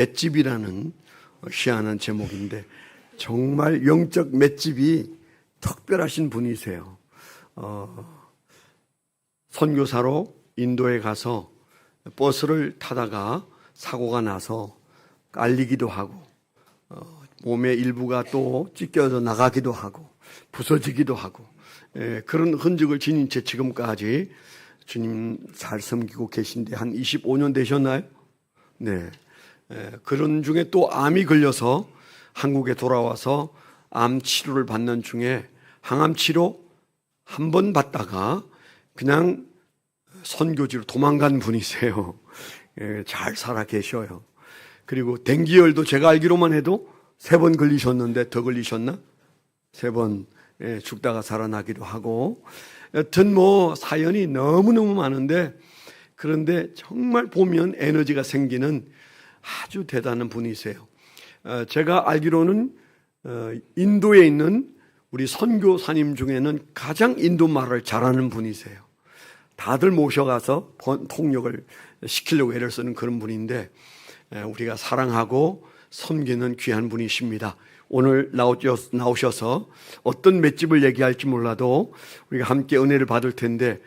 맷집이라는 희한한 제목인데 정말 영적 맷집이 특별하신 분이세요. 선교사로 인도에 가서 버스를 타다가 사고가 나서 깔리기도 하고 몸의 일부가 또 찢겨져 나가기도 하고 부서지기도 하고 그런 흔적을 지닌 채 지금까지 주님 잘 섬기고 계신데 한 25년 되셨나요? 네. 그런 중에 또 암이 걸려서 한국에 돌아와서 암 치료를 받는 중에 항암 치료 한 번 받다가 그냥 선교지로 도망간 분이세요. 잘 살아 계셔요. 그리고 댕기열도 제가 알기로만 해도 3번 걸리셨는데 더 걸리셨나? 3번 죽다가 살아나기도 하고 여튼 뭐 사연이 너무너무 많은데 그런데 정말 보면 에너지가 생기는 아주 대단한 분이세요. 제가 알기로는 인도에 있는 우리 선교사님 중에는 가장 인도 말을 잘하는 분이세요. 다들 모셔가서 통역을 시키려고 애를 쓰는 그런 분인데 우리가 사랑하고 섬기는 귀한 분이십니다. 오늘 나오셔서 어떤 맷집을 얘기할지 몰라도 우리가 함께 은혜를 받을 텐데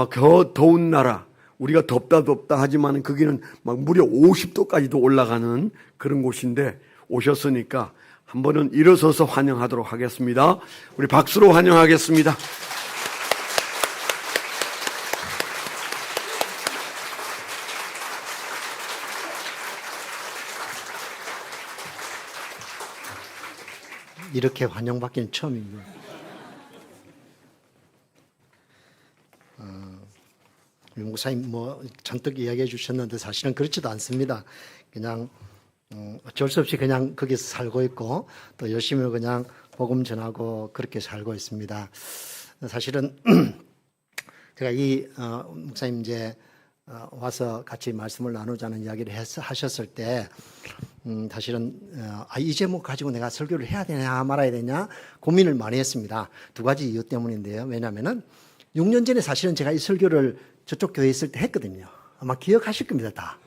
그 더운 나라 우리가 덥다 하지만 거기는 막 무려 50도까지도 올라가는 그런 곳인데 오셨으니까 한 번은 일어서서 환영하도록 하겠습니다. 우리 박수로 환영하겠습니다. 이렇게 환영받기는 처음입니다. 우리 목사님 뭐 잔뜩 이야기해 주셨는데 사실은 그렇지도 않습니다. 그냥 어쩔 수 없이 그냥 거기서 살고 있고 또 열심히 그냥 복음 전하고 그렇게 살고 있습니다. 사실은 제가 이 목사님 이제 와서 같이 말씀을 나누자는 이야기를 하셨을 때 사실은 이 제목 가지고 내가 설교를 해야 되냐 말아야 되냐 고민을 많이 했습니다. 2가지 이유 때문인데요. 왜냐하면은 6년 전에 사실은 제가 이 설교를 저쪽 교회에 있을 때 했거든요. 아마 기억하실 겁니다, 다.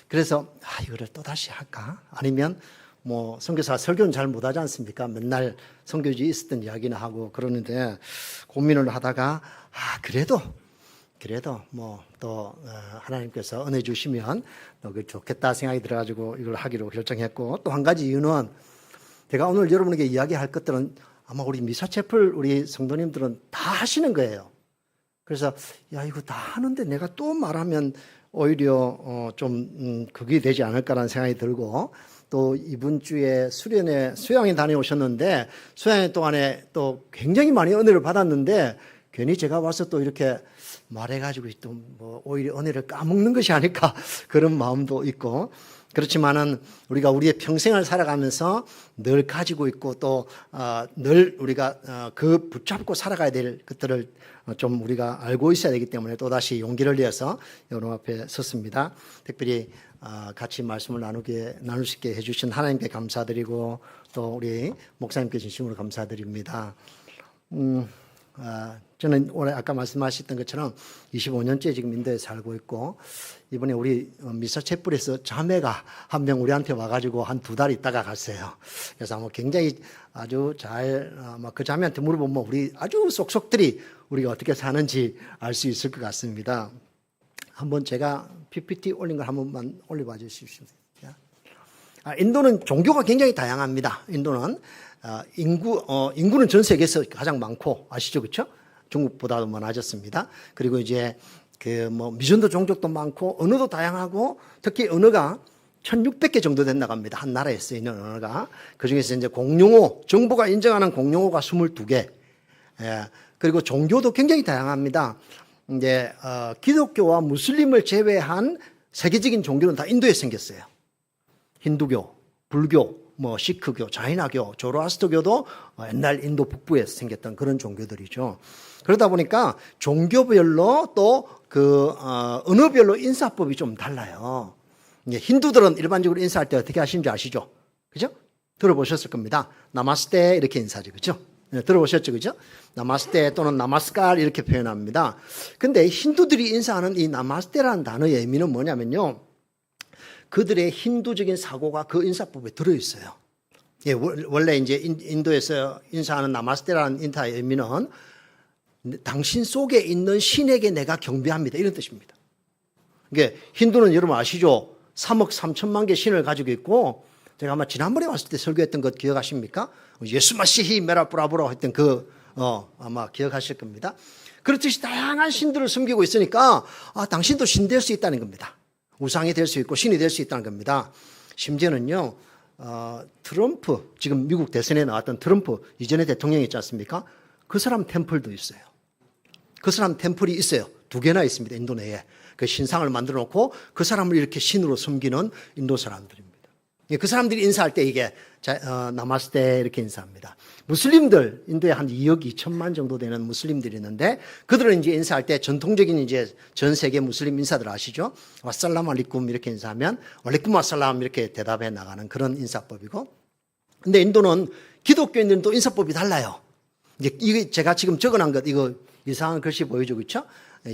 그래서 이거를 또 다시 할까? 아니면 뭐 선교사 설교는 잘 못하지 않습니까? 맨날 선교지에 있었던 이야기나 하고 그러는데 고민을 하다가 그래도 뭐 또 하나님께서 은혜 주시면 그 좋겠다 생각이 들어가지고 이걸 하기로 결정했고 또 한 가지 이유는 제가 오늘 여러분에게 이야기할 것들은 아마 우리 미사체플 우리 성도님들은 다 하시는 거예요. 그래서 이거 다 하는데 내가 또 말하면 오히려 좀 그게 되지 않을까라는 생각이 들고 또 이번 주에 수양에 다녀오셨는데 수양회 동안에 또 굉장히 많이 은혜를 받았는데 괜히 제가 와서 또 이렇게 말해가지고 또 뭐 오히려 은혜를 까먹는 것이 아닐까 그런 마음도 있고 그렇지만은 우리가 우리의 평생을 살아가면서 늘 가지고 있고 또 늘 우리가 그 붙잡고 살아가야 될 것들을 좀 우리가 알고 있어야 되기 때문에 또다시 용기를 내어서 여러분 앞에 섰습니다. 특별히 같이 말씀을 나눌 수 있게 해주신 하나님께 감사드리고 또 우리 목사님께 진심으로 감사드립니다. 저는 올해 아까 말씀하셨던 것처럼 25년째 지금 인도에 살고 있고 이번에 우리 미사체불에서 자매가 한 명 우리한테 와가지고 한 2달 있다가 갔어요. 그래서 뭐 굉장히 아주 잘 그 자매한테 물어보면 우리 아주 속속들이 우리가 어떻게 사는지 알 수 있을 것 같습니다. 한번 제가 PPT 올린 걸 한 번만 올려봐 주십시오. 인도는 종교가 굉장히 다양합니다. 인도는 인구는 전 세계에서 가장 많고 아시죠, 그렇죠? 중국보다도 많아졌습니다. 그리고 이제 미전도 종족도 많고 언어도 다양하고 특히 언어가 1600개 정도 된다고 합니다. 한 나라에 쓰이는 언어가. 그 중에서 이제 공용어, 정부가 인정하는 공용어가 22개. 그리고 종교도 굉장히 다양합니다. 이제 기독교와 무슬림을 제외한 세계적인 종교는 다 인도에 생겼어요. 힌두교, 불교, 시크교, 자이나교, 조로아스터교도 옛날 인도 북부에서 생겼던 그런 종교들이죠. 그러다 보니까 종교별로 또 언어별로 인사법이 좀 달라요. 힌두들은 일반적으로 인사할 때 어떻게 하시는지 아시죠? 그죠? 들어보셨을 겁니다. 나마스테 이렇게 인사하죠. 그죠? 들어보셨죠? 그죠? 나마스테 또는 나마스칼 이렇게 표현합니다. 근데 힌두들이 인사하는 이 나마스테라는 단어의 의미는 뭐냐면요. 그들의 힌두적인 사고가 그 인사법에 들어있어요. 예, 원래 이제 인도에서 인사하는 나마스테라는 인사의 의미는 당신 속에 있는 신에게 내가 경배합니다. 이런 뜻입니다. 이게 힌두는 여러분 아시죠? 3억 3천만 개 신을 가지고 있고, 제가 아마 지난번에 왔을 때 설교했던 것 기억하십니까? 예수마시히 메라브라브라 했던 아마 기억하실 겁니다. 그렇듯이 다양한 신들을 섬기고 있으니까, 당신도 신 될 수 있다는 겁니다. 우상이 될 수 있고 신이 될 수 있다는 겁니다. 심지어는요, 트럼프, 지금 미국 대선에 나왔던 트럼프, 이전에 대통령이 있지 않습니까? 그 사람 템플도 있어요. 그 사람 템플이 있어요. 2개나 있습니다. 인도 내에. 그 신상을 만들어 놓고 그 사람을 이렇게 신으로 섬기는 인도 사람들입니다. 그 사람들이 인사할 때 이게 나마스테 이렇게 인사합니다. 무슬림들, 인도에 한 2억 2천만 정도 되는 무슬림들이 있는데, 그들은 이제 인사할 때 전통적인 이제 전 세계 무슬림 인사들 아시죠? 와살람 알리쿰 이렇게 인사하면 알리쿰 와살람 이렇게 대답해 나가는 그런 인사법이고, 근데 인도는 기독교인들도 인사법이 달라요. 이제 이게 제가 지금 적어놓은 것, 이거 이상한 글씨 보여주고 있죠?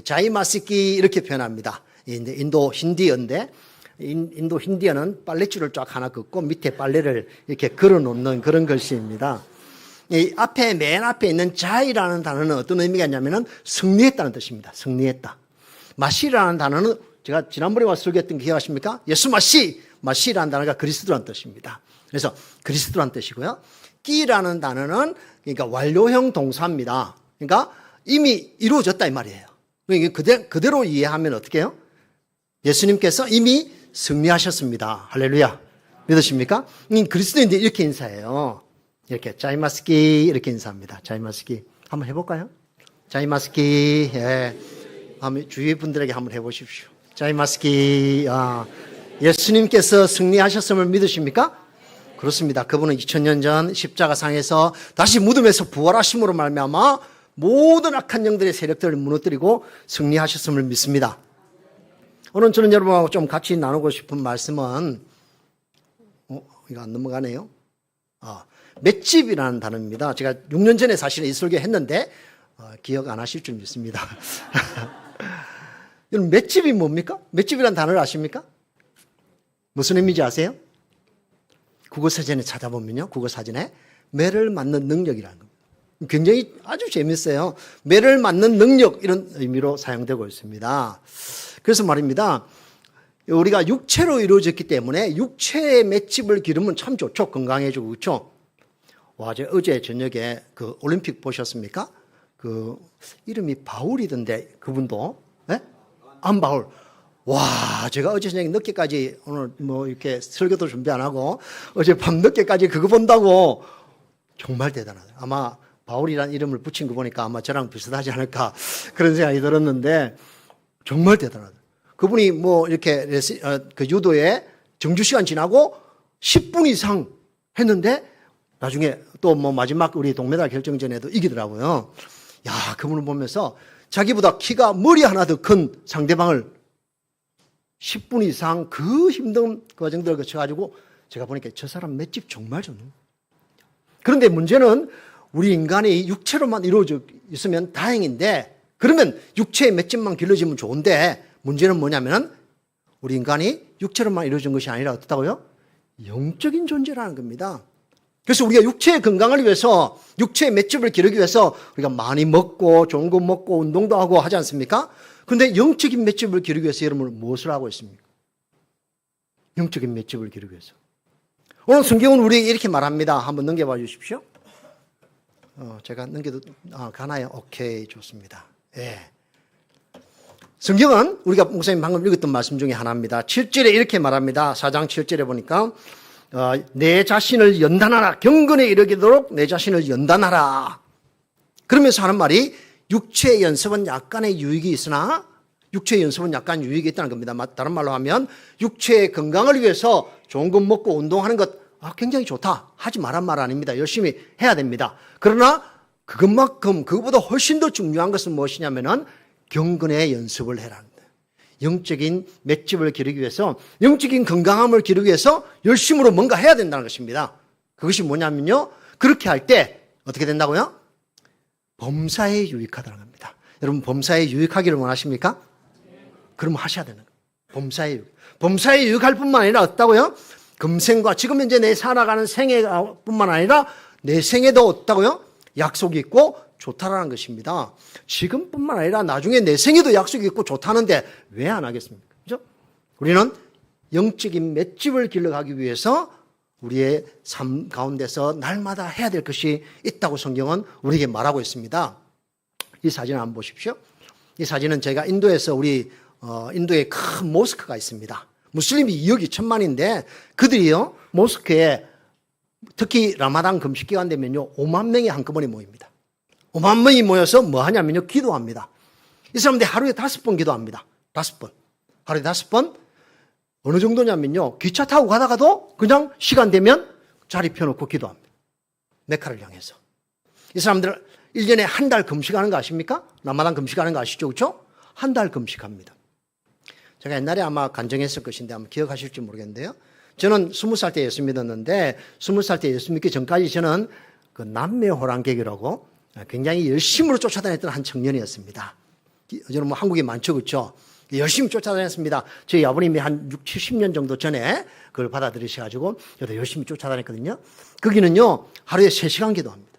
자이마시키 이렇게 표현합니다. 인도 힌디어인데, 인도 힌디어는 빨랫줄을 쫙 하나 긋고 밑에 빨래를 이렇게 걸어 놓는 그런 글씨입니다. 이 앞에, 맨 앞에 있는 자이라는 단어는 어떤 의미가 있냐면은 승리했다는 뜻입니다. 승리했다. 마시라는 단어는 제가 지난번에 와서 설교했던 거 기억하십니까? 예수 마시! 마시라는 단어가 그리스도라는 뜻입니다. 그래서 그리스도라는 뜻이고요. 끼라는 단어는 그러니까 완료형 동사입니다. 그러니까 이미 이루어졌다 이 말이에요. 그대로 이해하면 어떻게 해요? 예수님께서 이미 승리하셨습니다. 할렐루야. 믿으십니까? 그리스도인들 이렇게 인사해요. 이렇게 자이마스키 이렇게 인사합니다. 자이마스키. 한번 해볼까요? 자이마스키. 예. 한번 주위 분들에게 한번 해보십시오. 자이마스키. 예수님께서 승리하셨음을 믿으십니까? 그렇습니다. 그분은 2000년 전 십자가상에서 다시 무덤에서 부활하심으로 말미암아 모든 악한 영들의 세력들을 무너뜨리고 승리하셨음을 믿습니다. 오늘 저는 여러분하고 좀 같이 나누고 싶은 말씀은 이거 안 넘어가네요. 맷집이라는 단어입니다. 제가 6년 전에 사실은 이 설교 했는데 기억 안 하실 줄 믿습니다. 여러분 맷집이 뭡니까? 맷집이라는 단어를 아십니까? 무슨 의미인지 아세요? 국어사전에 찾아보면요, 국어사전에 매를 맞는 능력이라는 겁니다. 굉장히 아주 재밌어요. 매를 맞는 능력 이런 의미로 사용되고 있습니다. 그래서 말입니다, 우리가 육체로 이루어졌기 때문에 육체의 맷집을 기르면 참 좋죠. 건강해지고 그렇죠. 어제 저녁에 그 올림픽 보셨습니까? 그 이름이 바울이던데 그분도, 네? 안바울. 와, 제가 어제 저녁에 늦게까지 오늘 뭐 이렇게 설교도 준비 안 하고 어제 밤 늦게까지 그거 본다고. 정말 대단하다. 아마 바울이라는 이름을 붙인 거 보니까 아마 저랑 비슷하지 않을까 그런 생각이 들었는데 정말 대단하다. 그분이 뭐 이렇게 그 유도에 정주 시간 지나고 10분 이상 했는데 나중에 또 뭐 마지막 우리 동메달 결정전에도 이기더라고요. 야, 그분을 보면서 자기보다 키가 머리 하나 더 큰 상대방을 10분 이상 그 힘든 과정들을 거쳐가지고 제가 보니까 저 사람 맷집 정말 좋네. 그런데 문제는 우리 인간이 육체로만 이루어져 있으면 다행인데, 그러면 육체의 맷집만 길러지면 좋은데, 문제는 뭐냐면 우리 인간이 육체로만 이루어진 것이 아니라 어떻다고요? 영적인 존재라는 겁니다. 그래서 우리가 육체의 건강을 위해서, 육체의 맷집을 기르기 위해서 우리가 많이 먹고 좋은 거 먹고 운동도 하고 하지 않습니까? 그런데 영적인 맷집을 기르기 위해서 여러분은 무엇을 하고 있습니까? 영적인 맷집을 기르기 위해서. 오늘 성경은 우리에게 이렇게 말합니다. 한번 넘겨봐 주십시오. 제가 넘겨도 가나요? 오케이, 좋습니다. 예. 성경은 우리가 목사님 방금 읽었던 말씀 중에 하나입니다. 7절에 이렇게 말합니다. 4장 7절에 보니까 내 자신을 연단하라. 경건에 이르도록 내 자신을 연단하라. 그러면서 하는 말이 육체의 연습은 약간의 유익이 있으나 육체의 연습은 약간 유익이 있다는 겁니다. 다른 말로 하면 육체의 건강을 위해서 좋은 것 먹고 운동하는 것 굉장히 좋다. 하지 말란 말 아닙니다. 열심히 해야 됩니다. 그러나 그것만큼 그것보다 훨씬 더 중요한 것은 무엇이냐면은 경건의 연습을 해라는 거예요. 영적인 맷집을 기르기 위해서, 영적인 건강함을 기르기 위해서 열심으로 뭔가 해야 된다는 것입니다. 그것이 뭐냐면요, 그렇게 할 때 어떻게 된다고요? 범사에 유익하다는 겁니다. 여러분 범사에 유익하기를 원하십니까? 그럼 하셔야 되는 거예요. 범사에 유익. 범사에 유익할 뿐만 아니라 어떻다고요? 금생과 지금 현재 내 살아가는 생애뿐만 아니라 내 생에도 어떻다고요? 약속이 있고 좋다라는 것입니다. 지금뿐만 아니라 나중에 내 생에도 약속이 있고 좋다는데 왜 안 하겠습니까? 그죠? 우리는 영적인 맷집을 길러가기 위해서 우리의 삶 가운데서 날마다 해야 될 것이 있다고 성경은 우리에게 말하고 있습니다. 이 사진을 한번 보십시오. 이 사진은 제가 인도에서 인도에 큰 모스크가 있습니다. 무슬림이 2억 2천만인데 그들이요 모스크에 특히 라마단 금식 기간 되면요 5만 명이 한꺼번에 모입니다. 5만 명이 모여서 뭐 하냐면요 기도합니다. 이 사람들이 하루에 5번 기도합니다. 5번. 하루에 5번. 어느 정도냐면요 기차 타고 가다가도 그냥 시간 되면 자리 펴놓고 기도합니다. 메카를 향해서. 이 사람들 1년에 한 달 금식하는 거 아십니까? 라마단 금식하는 거 아시죠? 그렇죠? 한 달 금식합니다. 제가 옛날에 아마 간증했을 것인데 아마 기억하실지 모르겠는데요. 저는 20살 때 예수 믿었는데 20살 때 예수 믿기 전까지 저는 그 남매 호랑객이라고 굉장히 열심으로 쫓아다녔던 한 청년이었습니다. 저는 뭐 한국에 많죠. 그렇죠? 열심히 쫓아다녔습니다. 저희 아버님이 한 6, 70년 정도 전에 그걸 받아들이셔가지고 저도 열심히 쫓아다녔거든요. 거기는요 하루에 3시간 기도합니다.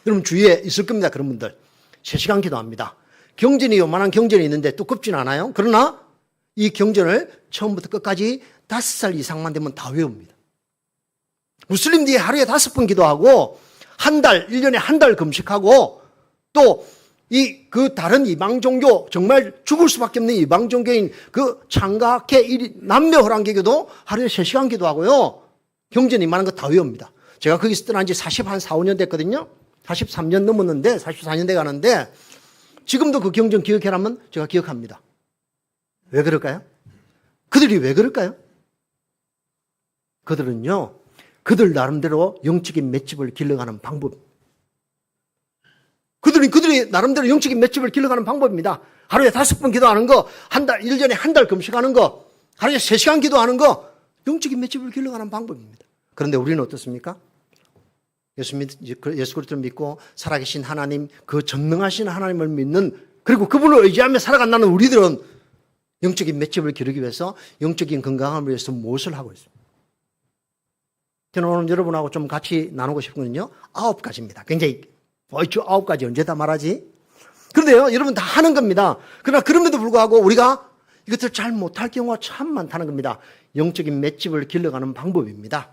여러분 주위에 있을 겁니다. 그런 분들. 3시간 기도합니다. 경전이 요만한 경전이 있는데 두껍진 않아요. 그러나 이 경전을 처음부터 끝까지 5살 이상만 되면 다 외웁니다. 무슬림들이 하루에 5번 기도하고 한 달, 1년에 한 달 금식하고 또 그 다른 이방 종교, 정말 죽을 수밖에 없는 이방 종교인 그 창가케 남매 호랑개교도 하루에 3시간 기도하고요. 경전이 많은 거 다 외웁니다. 제가 거기서 떠난 지 4, 5년 됐거든요. 43년 넘었는데, 44년 돼 가는데 지금도 그 경전 기억해라면 제가 기억합니다. 왜 그럴까요? 그들이 왜 그럴까요? 그들은요, 그들 나름대로 영적인 맷집을 길러가는 방법. 그들이 나름대로 영적인 맷집을 길러가는 방법입니다. 하루에 5번 기도하는 거, 1년에 한 달 금식하는 거, 하루에 3시간 기도하는 거, 영적인 맷집을 길러가는 방법입니다. 그런데 우리는 어떻습니까? 예수 그리스도를 믿고 살아계신 하나님, 그 전능하신 하나님을 믿는, 그리고 그분을 의지하며 살아간다는 우리들은 영적인 맷집을 기르기 위해서, 영적인 건강함을 위해서 무엇을 하고 있습니까? 저는 오늘 여러분하고 좀 같이 나누고 싶은 건요, 9가지입니다. 굉장히, 9가지 언제 다 말하지? 그런데요, 여러분 다 하는 겁니다. 그러나 그럼에도 불구하고 우리가 이것을 잘 못할 경우가 참 많다는 겁니다. 영적인 맷집을 길러가는 방법입니다.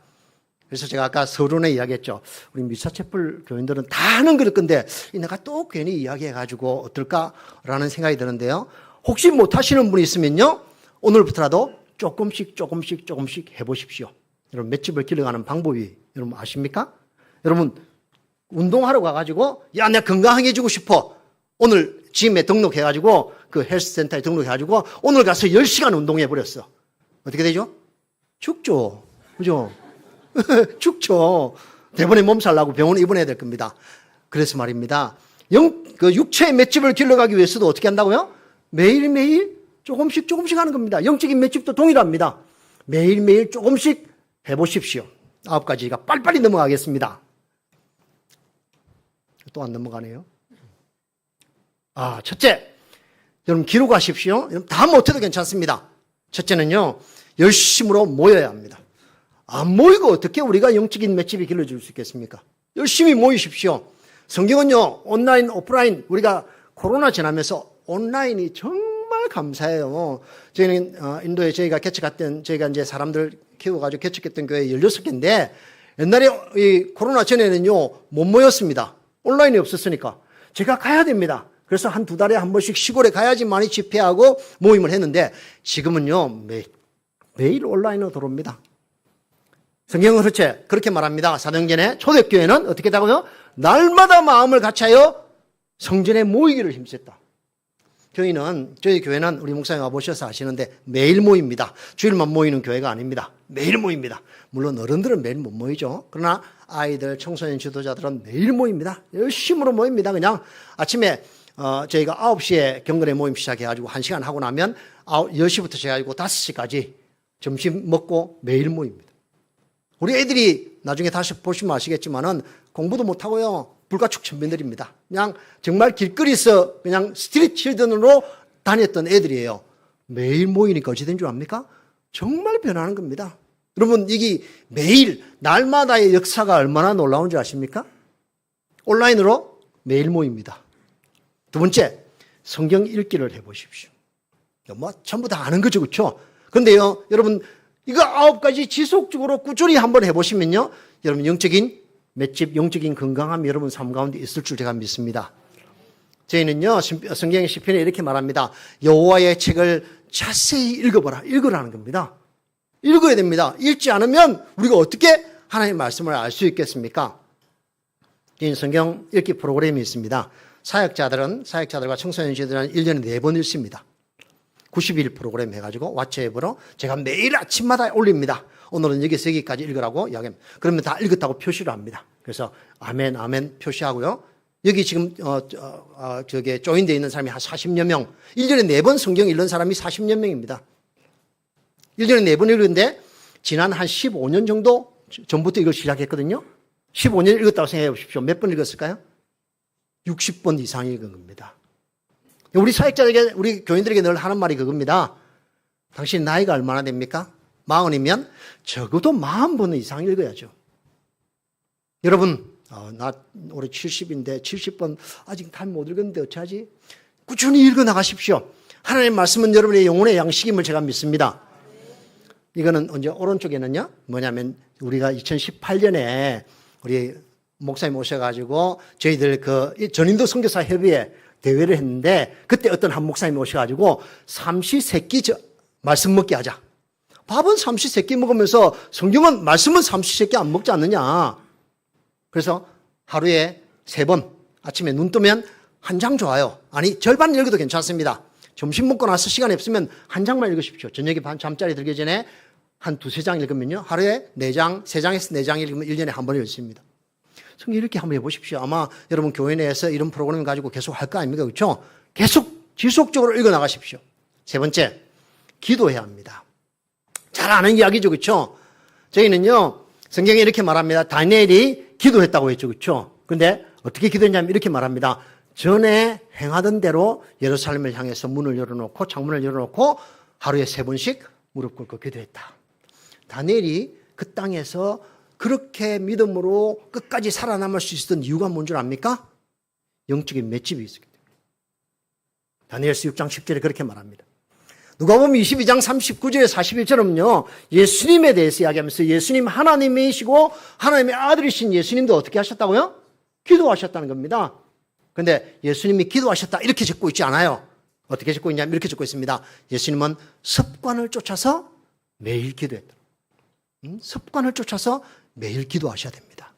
그래서 제가 아까 서론에 이야기했죠. 우리 미사체플 교인들은 다 하는 그럴 건데 내가 또 괜히 이야기해가지고 어떨까라는 생각이 드는데요. 혹시 못하시는 분이 있으면요, 오늘부터라도 조금씩 해보십시오. 여러분 맷집을 길러가는 방법이 여러분 아십니까? 여러분 운동하러 가가지고 야 내가 건강해지고 싶어. 오늘 짐에 등록해가지고 그 헬스센터에 등록해가지고 오늘 가서 10시간 운동해버렸어. 어떻게 되죠? 죽죠. 그죠? 죽죠. 대번에 몸살 나고 병원에 입원해야 될 겁니다. 그래서 말입니다. 그 육체의 맷집을 길러가기 위해서도 어떻게 한다고요? 매일매일 조금씩 하는 겁니다. 영적인 맷집도 동일합니다. 매일매일 조금씩 해보십시오. 9가지가 빨리빨리 넘어가겠습니다. 또 안 넘어가네요. 첫째, 여러분 기록하십시오. 여러분 다 못해도 괜찮습니다. 첫째는요, 열심으로 모여야 합니다. 안 모이고 어떻게 우리가 영적인 맷집이 길러질 수 있겠습니까? 열심히 모이십시오. 성경은요, 온라인, 오프라인, 우리가 코로나 지나면서 온라인이 정말 감사해요. 저희는 인도에 저희가 이제 사람들 키워가지고 개척했던 교회 16개인데 옛날에 이 코로나 전에는요, 못 모였습니다. 온라인이 없었으니까. 제가 가야 됩니다. 그래서 한 2달에 한 번씩 시골에 가야지만이 집회하고 모임을 했는데 지금은요, 매일 온라인으로 들어옵니다. 성경은 그렇게 말합니다. 사도행전에 초대교회는 어떻게 하고요? 날마다 마음을 같이하여 성전에 모이기를 힘썼다. 저희 교회는 우리 목사님 와보셔서 아시는데 매일 모입니다. 주일만 모이는 교회가 아닙니다. 매일 모입니다. 물론 어른들은 매일 못 모이죠. 그러나 아이들, 청소년 지도자들은 매일 모입니다. 열심으로 모입니다. 그냥 아침에 저희가 9시에 경건의 모임 시작해가지고 1시간 하고 나면 10시부터 시작해가지고 5시까지 점심 먹고 매일 모입니다. 우리 애들이 나중에 다시 보시면 아시겠지만은 공부도 못하고요. 불가축 천변들입니다. 그냥 정말 길거리에서 그냥 스트리트 칠드런으로 다녔던 애들이에요. 매일 모이니까 어찌 된 줄 압니까? 정말 변하는 겁니다. 여러분, 이게 매일 날마다의 역사가 얼마나 놀라운 줄 아십니까? 온라인으로 매일 모입니다. 두 번째, 성경 읽기를 해보십시오. 뭐 전부 다 아는 거죠, 그렇죠? 그런데요, 여러분, 이거 9가지 지속적으로 꾸준히 한번 해보시면요, 여러분 영적인 맷집, 영적인 건강함이 여러분 삶 가운데 있을 줄 제가 믿습니다. 저희는요, 성경의 시편에 이렇게 말합니다. 여호와의 책을 자세히 읽어보라. 읽으라는 겁니다. 읽어야 됩니다. 읽지 않으면 우리가 어떻게 하나님의 말씀을 알 수 있겠습니까? 저희는 성경 읽기 프로그램이 있습니다. 사역자들과 청소년들은 1년에 4번 읽습니다. 90일 프로그램 해가지고 왓츠앱으로 제가 매일 아침마다 올립니다. 오늘은 여기서 여기까지 읽으라고 이야기합니다. 그러면 다 읽었다고 표시를 합니다. 그래서 아멘, 아멘 표시하고요. 여기 지금 저게 조인되어 있는 사람이 한 40여 명, 1년에 4번 성경 읽는 사람이 40여 명입니다. 1년에 4번 읽는데 지난 한 15년 정도 전부터 이걸 시작했거든요. 15년 읽었다고 생각해 보십시오. 몇 번 읽었을까요? 60번 이상 읽은 겁니다. 우리 사역자들에게, 우리 교인들에게 늘 하는 말이 그겁니다. 당신 나이가 얼마나 됩니까? 40이면 적어도 40번 이상 읽어야죠. 여러분, 나 올해 70인데 70번 아직 다 못 읽었는데 어찌하지? 꾸준히 읽어 나가십시오. 하나님의 말씀은 여러분의 영혼의 양식임을 제가 믿습니다. 이거는 언제 오른쪽에는요, 뭐냐면 우리가 2018년에 우리 목사님 오셔가지고 저희들 전인도 선교사 협의회 대회를 했는데 그때 어떤 한 목사님이 오셔가지고 삼시세끼 말씀 먹게 하자. 밥은 삼시세끼 먹으면서 성경은 말씀은 삼시세끼 안 먹지 않느냐. 그래서 하루에 3번 아침에 눈 뜨면 한 장 좋아요. 아니 절반 읽어도 괜찮습니다. 점심 먹고 나서 시간이 없으면 한 장만 읽으십시오. 저녁에 잠자리 들기 전에 한 2-3장 읽으면요. 하루에 4장, 3장에서 4장 읽으면 1년에 한 번 읽습니다. 성경 이렇게 한번 해보십시오. 아마 여러분 교회 내에서 이런 프로그램 가지고 계속 할 거 아닙니까? 그렇죠? 계속 지속적으로 읽어 나가십시오. 세 번째, 기도해야 합니다. 잘 아는 이야기죠. 그렇죠? 저희는요, 성경에 이렇게 말합니다. 다니엘이 기도했다고 했죠. 그렇죠? 근데 어떻게 기도했냐면 이렇게 말합니다. 전에 행하던 대로 예루살렘을 향해서 문을 열어놓고 창문을 열어놓고 하루에 3번씩 무릎 꿇고 기도했다. 다니엘이 그 땅에서 그렇게 믿음으로 끝까지 살아남을 수 있었던 이유가 뭔 줄 압니까? 영적인 맷집이 있었기 때문에. 다니엘서 6장 10절에 그렇게 말합니다. 누가복음 22장 39절에 41절은요. 예수님에 대해서 이야기하면서 예수님 하나님이시고 하나님의 아들이신 예수님도 어떻게 하셨다고요? 기도하셨다는 겁니다. 그런데 예수님이 기도하셨다 이렇게 적고 있지 않아요. 어떻게 적고 있냐면 이렇게 적고 있습니다. 예수님은 습관을 쫓아서 매일 기도했다. 습관을 쫓아서 매일 기도하셔야 됩니다.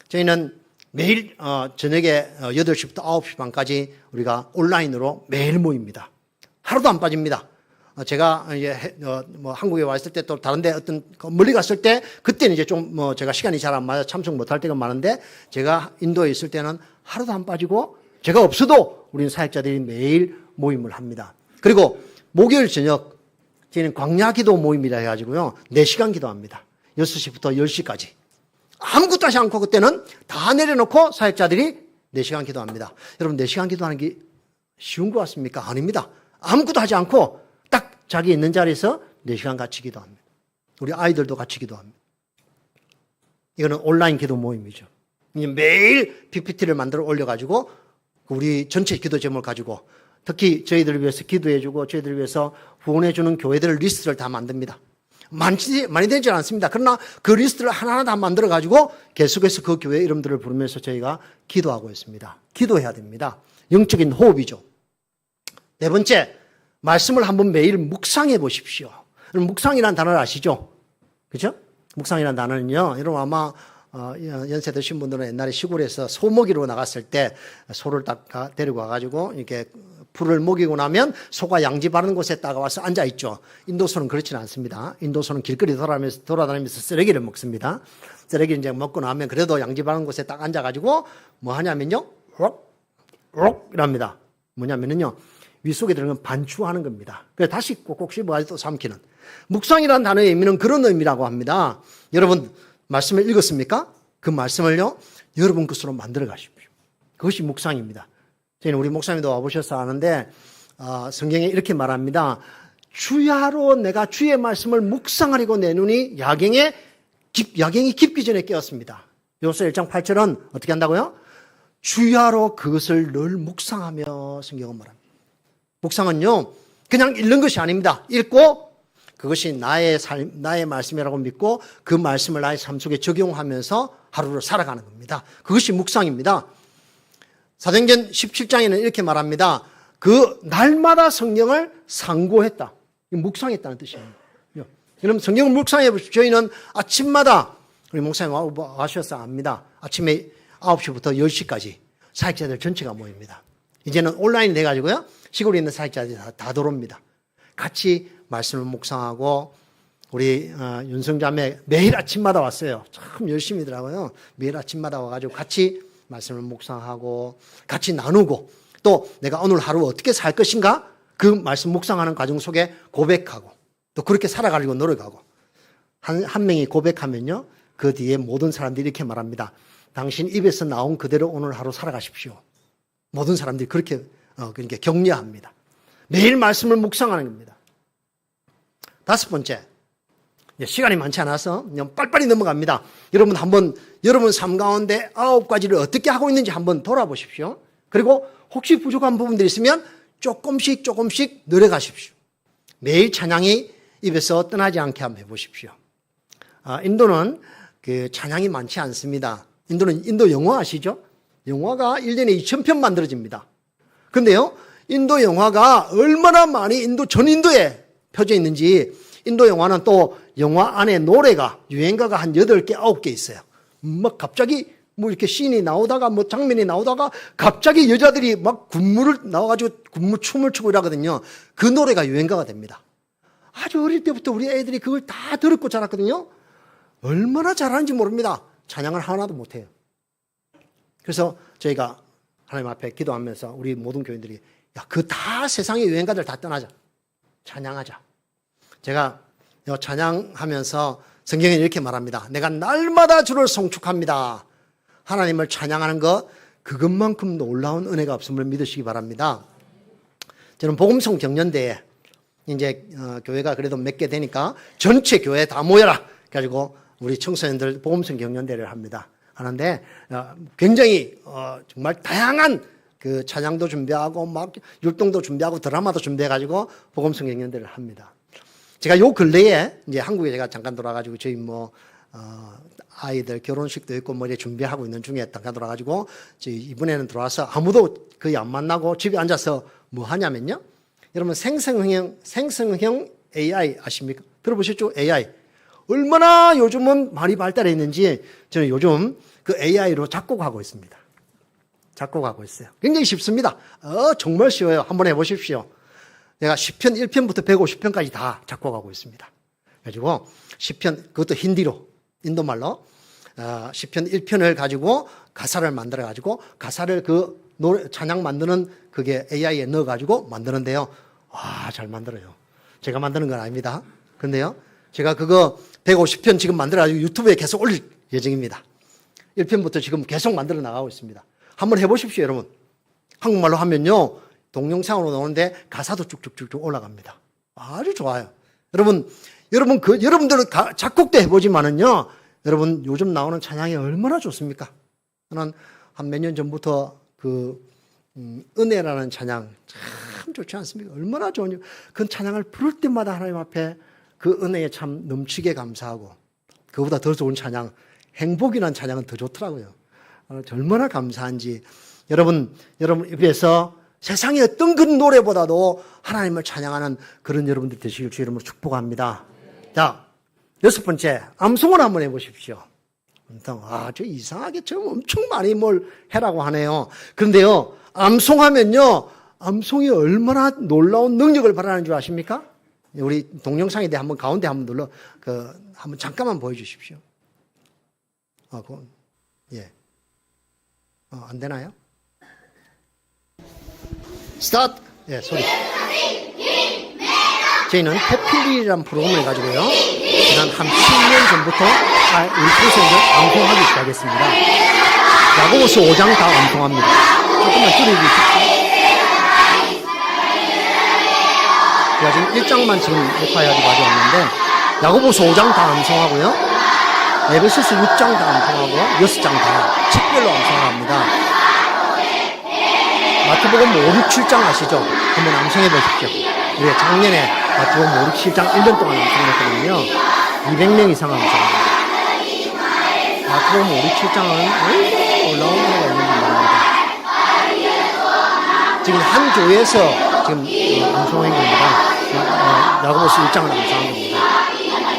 저희는 매일 저녁에 8시부터 9시 반까지 우리가 온라인으로 매일 모입니다. 하루도 안 빠집니다. 제가 이제 한국에 와 있을 때 또 다른데 어떤 멀리 갔을 때 그때는 이제 좀 제가 시간이 잘 안 맞아 참석 못할 때가 많은데 제가 인도에 있을 때는 하루도 안 빠지고 제가 없어도 우리는 사역자들이 매일 모임을 합니다. 그리고 목요일 저녁 저희는 광야기도 모임이라 해가지고요 4시간 기도합니다. 6시부터 10시까지 아무것도 하지 않고 그때는 다 내려놓고 사역자들이 4시간 기도합니다. 여러분 4시간 기도하는 게 쉬운 것 같습니까? 아닙니다. 아무것도 하지 않고 딱 자기 있는 자리에서 4시간 같이 기도합니다. 우리 아이들도 같이 기도합니다. 이거는 온라인 기도 모임이죠. 매일 PPT를 만들어 올려가지고 우리 전체 기도 제목을 가지고 특히 저희들을 위해서 기도해주고 저희들을 위해서 후원해주는 교회들 리스트를 다 만듭니다. 많이 되지 않습니다. 그러나 그 리스트를 하나하나 다 만들어가지고 계속해서 그 교회 이름들을 부르면서 저희가 기도하고 있습니다. 기도해야 됩니다. 영적인 호흡이죠. 네 번째, 말씀을 한번 매일 묵상해 보십시오. 묵상이라는 단어를 아시죠? 그죠? 묵상이라는 단어는요, 여러분 아마 연세 드신 분들은 옛날에 시골에서 소 먹이로 나갔을 때 소를 딱 데리고 와가지고 이렇게 풀을 먹이고 나면 소가 양지 바르는 곳에 딱 와서 앉아있죠. 인도소는 그렇지는 않습니다. 인도소는 길거리 돌아다니면서 쓰레기를 먹습니다. 쓰레기를 이제 먹고 나면 그래도 양지 바르는 곳에 딱 앉아가지고 뭐 하냐면요. 이랍니다. 뭐냐면요. 윗속에 들어가면 반추하는 겁니다. 그래서 다시 꼭꼭 씹어가지고 또 삼키는. 묵상이라는 단어의 의미는 그런 의미라고 합니다. 여러분 말씀을 읽었습니까? 그 말씀을요. 여러분 것으로 만들어 가십시오. 그것이 묵상입니다. 저희는 우리 목사님도 와보셔서 아는데 성경에 이렇게 말합니다. 주야로 내가 주의 말씀을 묵상하려고 내 눈이 야경이 깊기 전에 깨었습니다. 요서 1장 8절은 어떻게 한다고요? 주야로 그것을 늘 묵상하며 성경은 말합니다. 묵상은요, 그냥 읽는 것이 아닙니다. 읽고 그것이 나의 말씀이라고 믿고 그 말씀을 나의 삶 속에 적용하면서 하루를 살아가는 겁니다. 그것이 묵상입니다. 사도행전 17장에는 이렇게 말합니다. 그 날마다 성경을 상고했다. 묵상했다는 뜻입니다. 여러분 성경을 묵상해 보십시오. 저희는 아침마다 우리 목사님 와주셔서 압니다. 아침에 9시부터 10시까지 사역자들 전체가 모입니다. 이제는 온라인이 돼가지고요. 시골에 있는 사역자들이 다 들어옵니다. 같이 말씀을 묵상하고 우리 윤성자매 매일 아침마다 왔어요. 참 열심히더라고요. 매일 아침마다 와가지고 같이 말씀을 묵상하고 같이 나누고 또 내가 오늘 하루 어떻게 살 것인가 그 말씀 묵상하는 과정 속에 고백하고 또 그렇게 살아가려고 노력하고 한 명이 고백하면요. 그 뒤에 모든 사람들이 이렇게 말합니다. 당신 입에서 나온 그대로 오늘 하루 살아가십시오. 모든 사람들이 그렇게 그러니까 격려합니다. 매일 말씀을 묵상하는 겁니다. 5번째, 시간이 많지 않아서 그냥 빨리빨리 넘어갑니다. 여러분 삶 가운데 9가지를 어떻게 하고 있는지 한번 돌아보십시오. 그리고 혹시 부족한 부분들이 있으면 조금씩 늘어가십시오. 매일 찬양이 입에서 떠나지 않게 한번 해보십시오. 인도는 그 찬양이 많지 않습니다. 인도 영화 아시죠? 영화가 1년에 2,000편 만들어집니다. 근데요, 인도 영화가 얼마나 많이 전 인도에 펴져 있는지 인도 영화는 또 영화 안에 노래가 유행가가 한 8개, 9개 있어요. 막 갑자기 이렇게 씬이 나오다가 장면이 나오다가 갑자기 여자들이 막 군무를 나와가지고 군무 춤을 추고 이러거든요. 그 노래가 유행가가 됩니다. 아주 어릴 때부터 우리 애들이 그걸 다 들었고 자랐거든요. 얼마나 잘하는지 모릅니다. 찬양을 하나도 못해요. 그래서 저희가 하나님 앞에 기도하면서 우리 모든 교인들이 그 다 세상의 유행가들 다 떠나자. 찬양하자. 제가 찬양하면서 성경에 이렇게 말합니다. 내가 날마다 주를 송축합니다. 하나님을 찬양하는 것 그것만큼 놀라운 은혜가 없음을 믿으시기 바랍니다. 저는 복음성 경연대에 이제 교회가 그래도 몇 개 되니까 전체 교회 다 모여라. 그래가지고 우리 청소년들 복음성 경연대를 합니다. 하는데 굉장히 정말 다양한 그 찬양도 준비하고 막 율동도 준비하고 드라마도 준비해가지고 복음성 경연대를 합니다. 제가 요 근래에 이제 한국에 제가 잠깐 돌아가지고 저희 아이들 결혼식도 있고 이제 준비하고 있는 중에 잠깐 돌아가지고 이번에는 들어와서 아무도 거의 안 만나고 집에 앉아서 뭐 하냐면요. 여러분 생성형 AI 아십니까? 들어보셨죠? AI. 얼마나 요즘은 많이 발달해 있는지 저는 요즘 그 AI로 작곡하고 있습니다. 작곡하고 있어요. 굉장히 쉽습니다. 정말 쉬워요. 한번 해보십시오. 내가 시편 1편부터 150편까지 다 작곡하고 있습니다. 그래가지고 시편 그것도 힌디로 인도말로 시편 1편을 가지고 가사를 만들어 가지고 가사를 그 노래 찬양 만드는 그게 AI에 넣어 가지고 만드는데요. 와, 잘 만들어요. 제가 만드는 건 아닙니다. 근데요. 제가 그거 150편 지금 만들어 가지고 유튜브에 계속 올릴 예정입니다. 1편부터 지금 계속 만들어 나가고 있습니다. 한번 해 보십시오, 여러분. 한국말로 하면요. 동영상으로 나오는데 가사도 쭉쭉쭉 올라갑니다. 아주 좋아요. 여러분들은 작곡도 해보지만은요, 여러분 요즘 나오는 찬양이 얼마나 좋습니까? 저는 한 몇 년 전부터 은혜라는 찬양 참 좋지 않습니까? 얼마나 좋은지. 그 찬양을 부를 때마다 하나님 앞에 그 은혜에 참 넘치게 감사하고, 그보다 더 좋은 찬양, 행복이라는 찬양은 더 좋더라고요. 얼마나 감사한지. 여러분 입에서 세상의 어떤 그 노래보다도 하나님을 찬양하는 그런 여러분들 되시길 주 이름으로 축복합니다. 자, 6번째, 암송을 한번 해보십시오. 저 이상하게 저 엄청 많이 뭘 해라고 하네요. 그런데요, 암송하면요, 암송이 얼마나 놀라운 능력을 발휘하는 줄 아십니까? 우리 동영상인데 한번 가운데 한번 눌러, 한번 잠깐만 보여주십시오. 안 되나요? 스타트! 예, 소리. 저희는 해필리라는 프로그램을 가지고요. 지난 한 10년 전부터 우리 교수님들 암송하기 시작했습니다. 야고보서 5장 다 암송합니다. 조금만 줄여주십시오. 제가 지금 1장만 지금 녹화해가지고 가져왔는데, 야고보서 5장 다 암송하고요. 에베소서 6장 다 암송하고 6장 다 책별로 암송합니다. 마태복음 5, 6, 7장 아시죠? 한번 암송해 보십시오. 우리가 작년에 마태복음 5, 6, 7장 1년 동안 암송했거든요. 200명 이상 암송합니다. 마태복음 5, 6, 7장은 얼마나 올라온 노래가 있는지 모릅니다. 지금 한 교회에서 지금 암송한 겁니다. 야고보서 1장을 암송한 겁니다.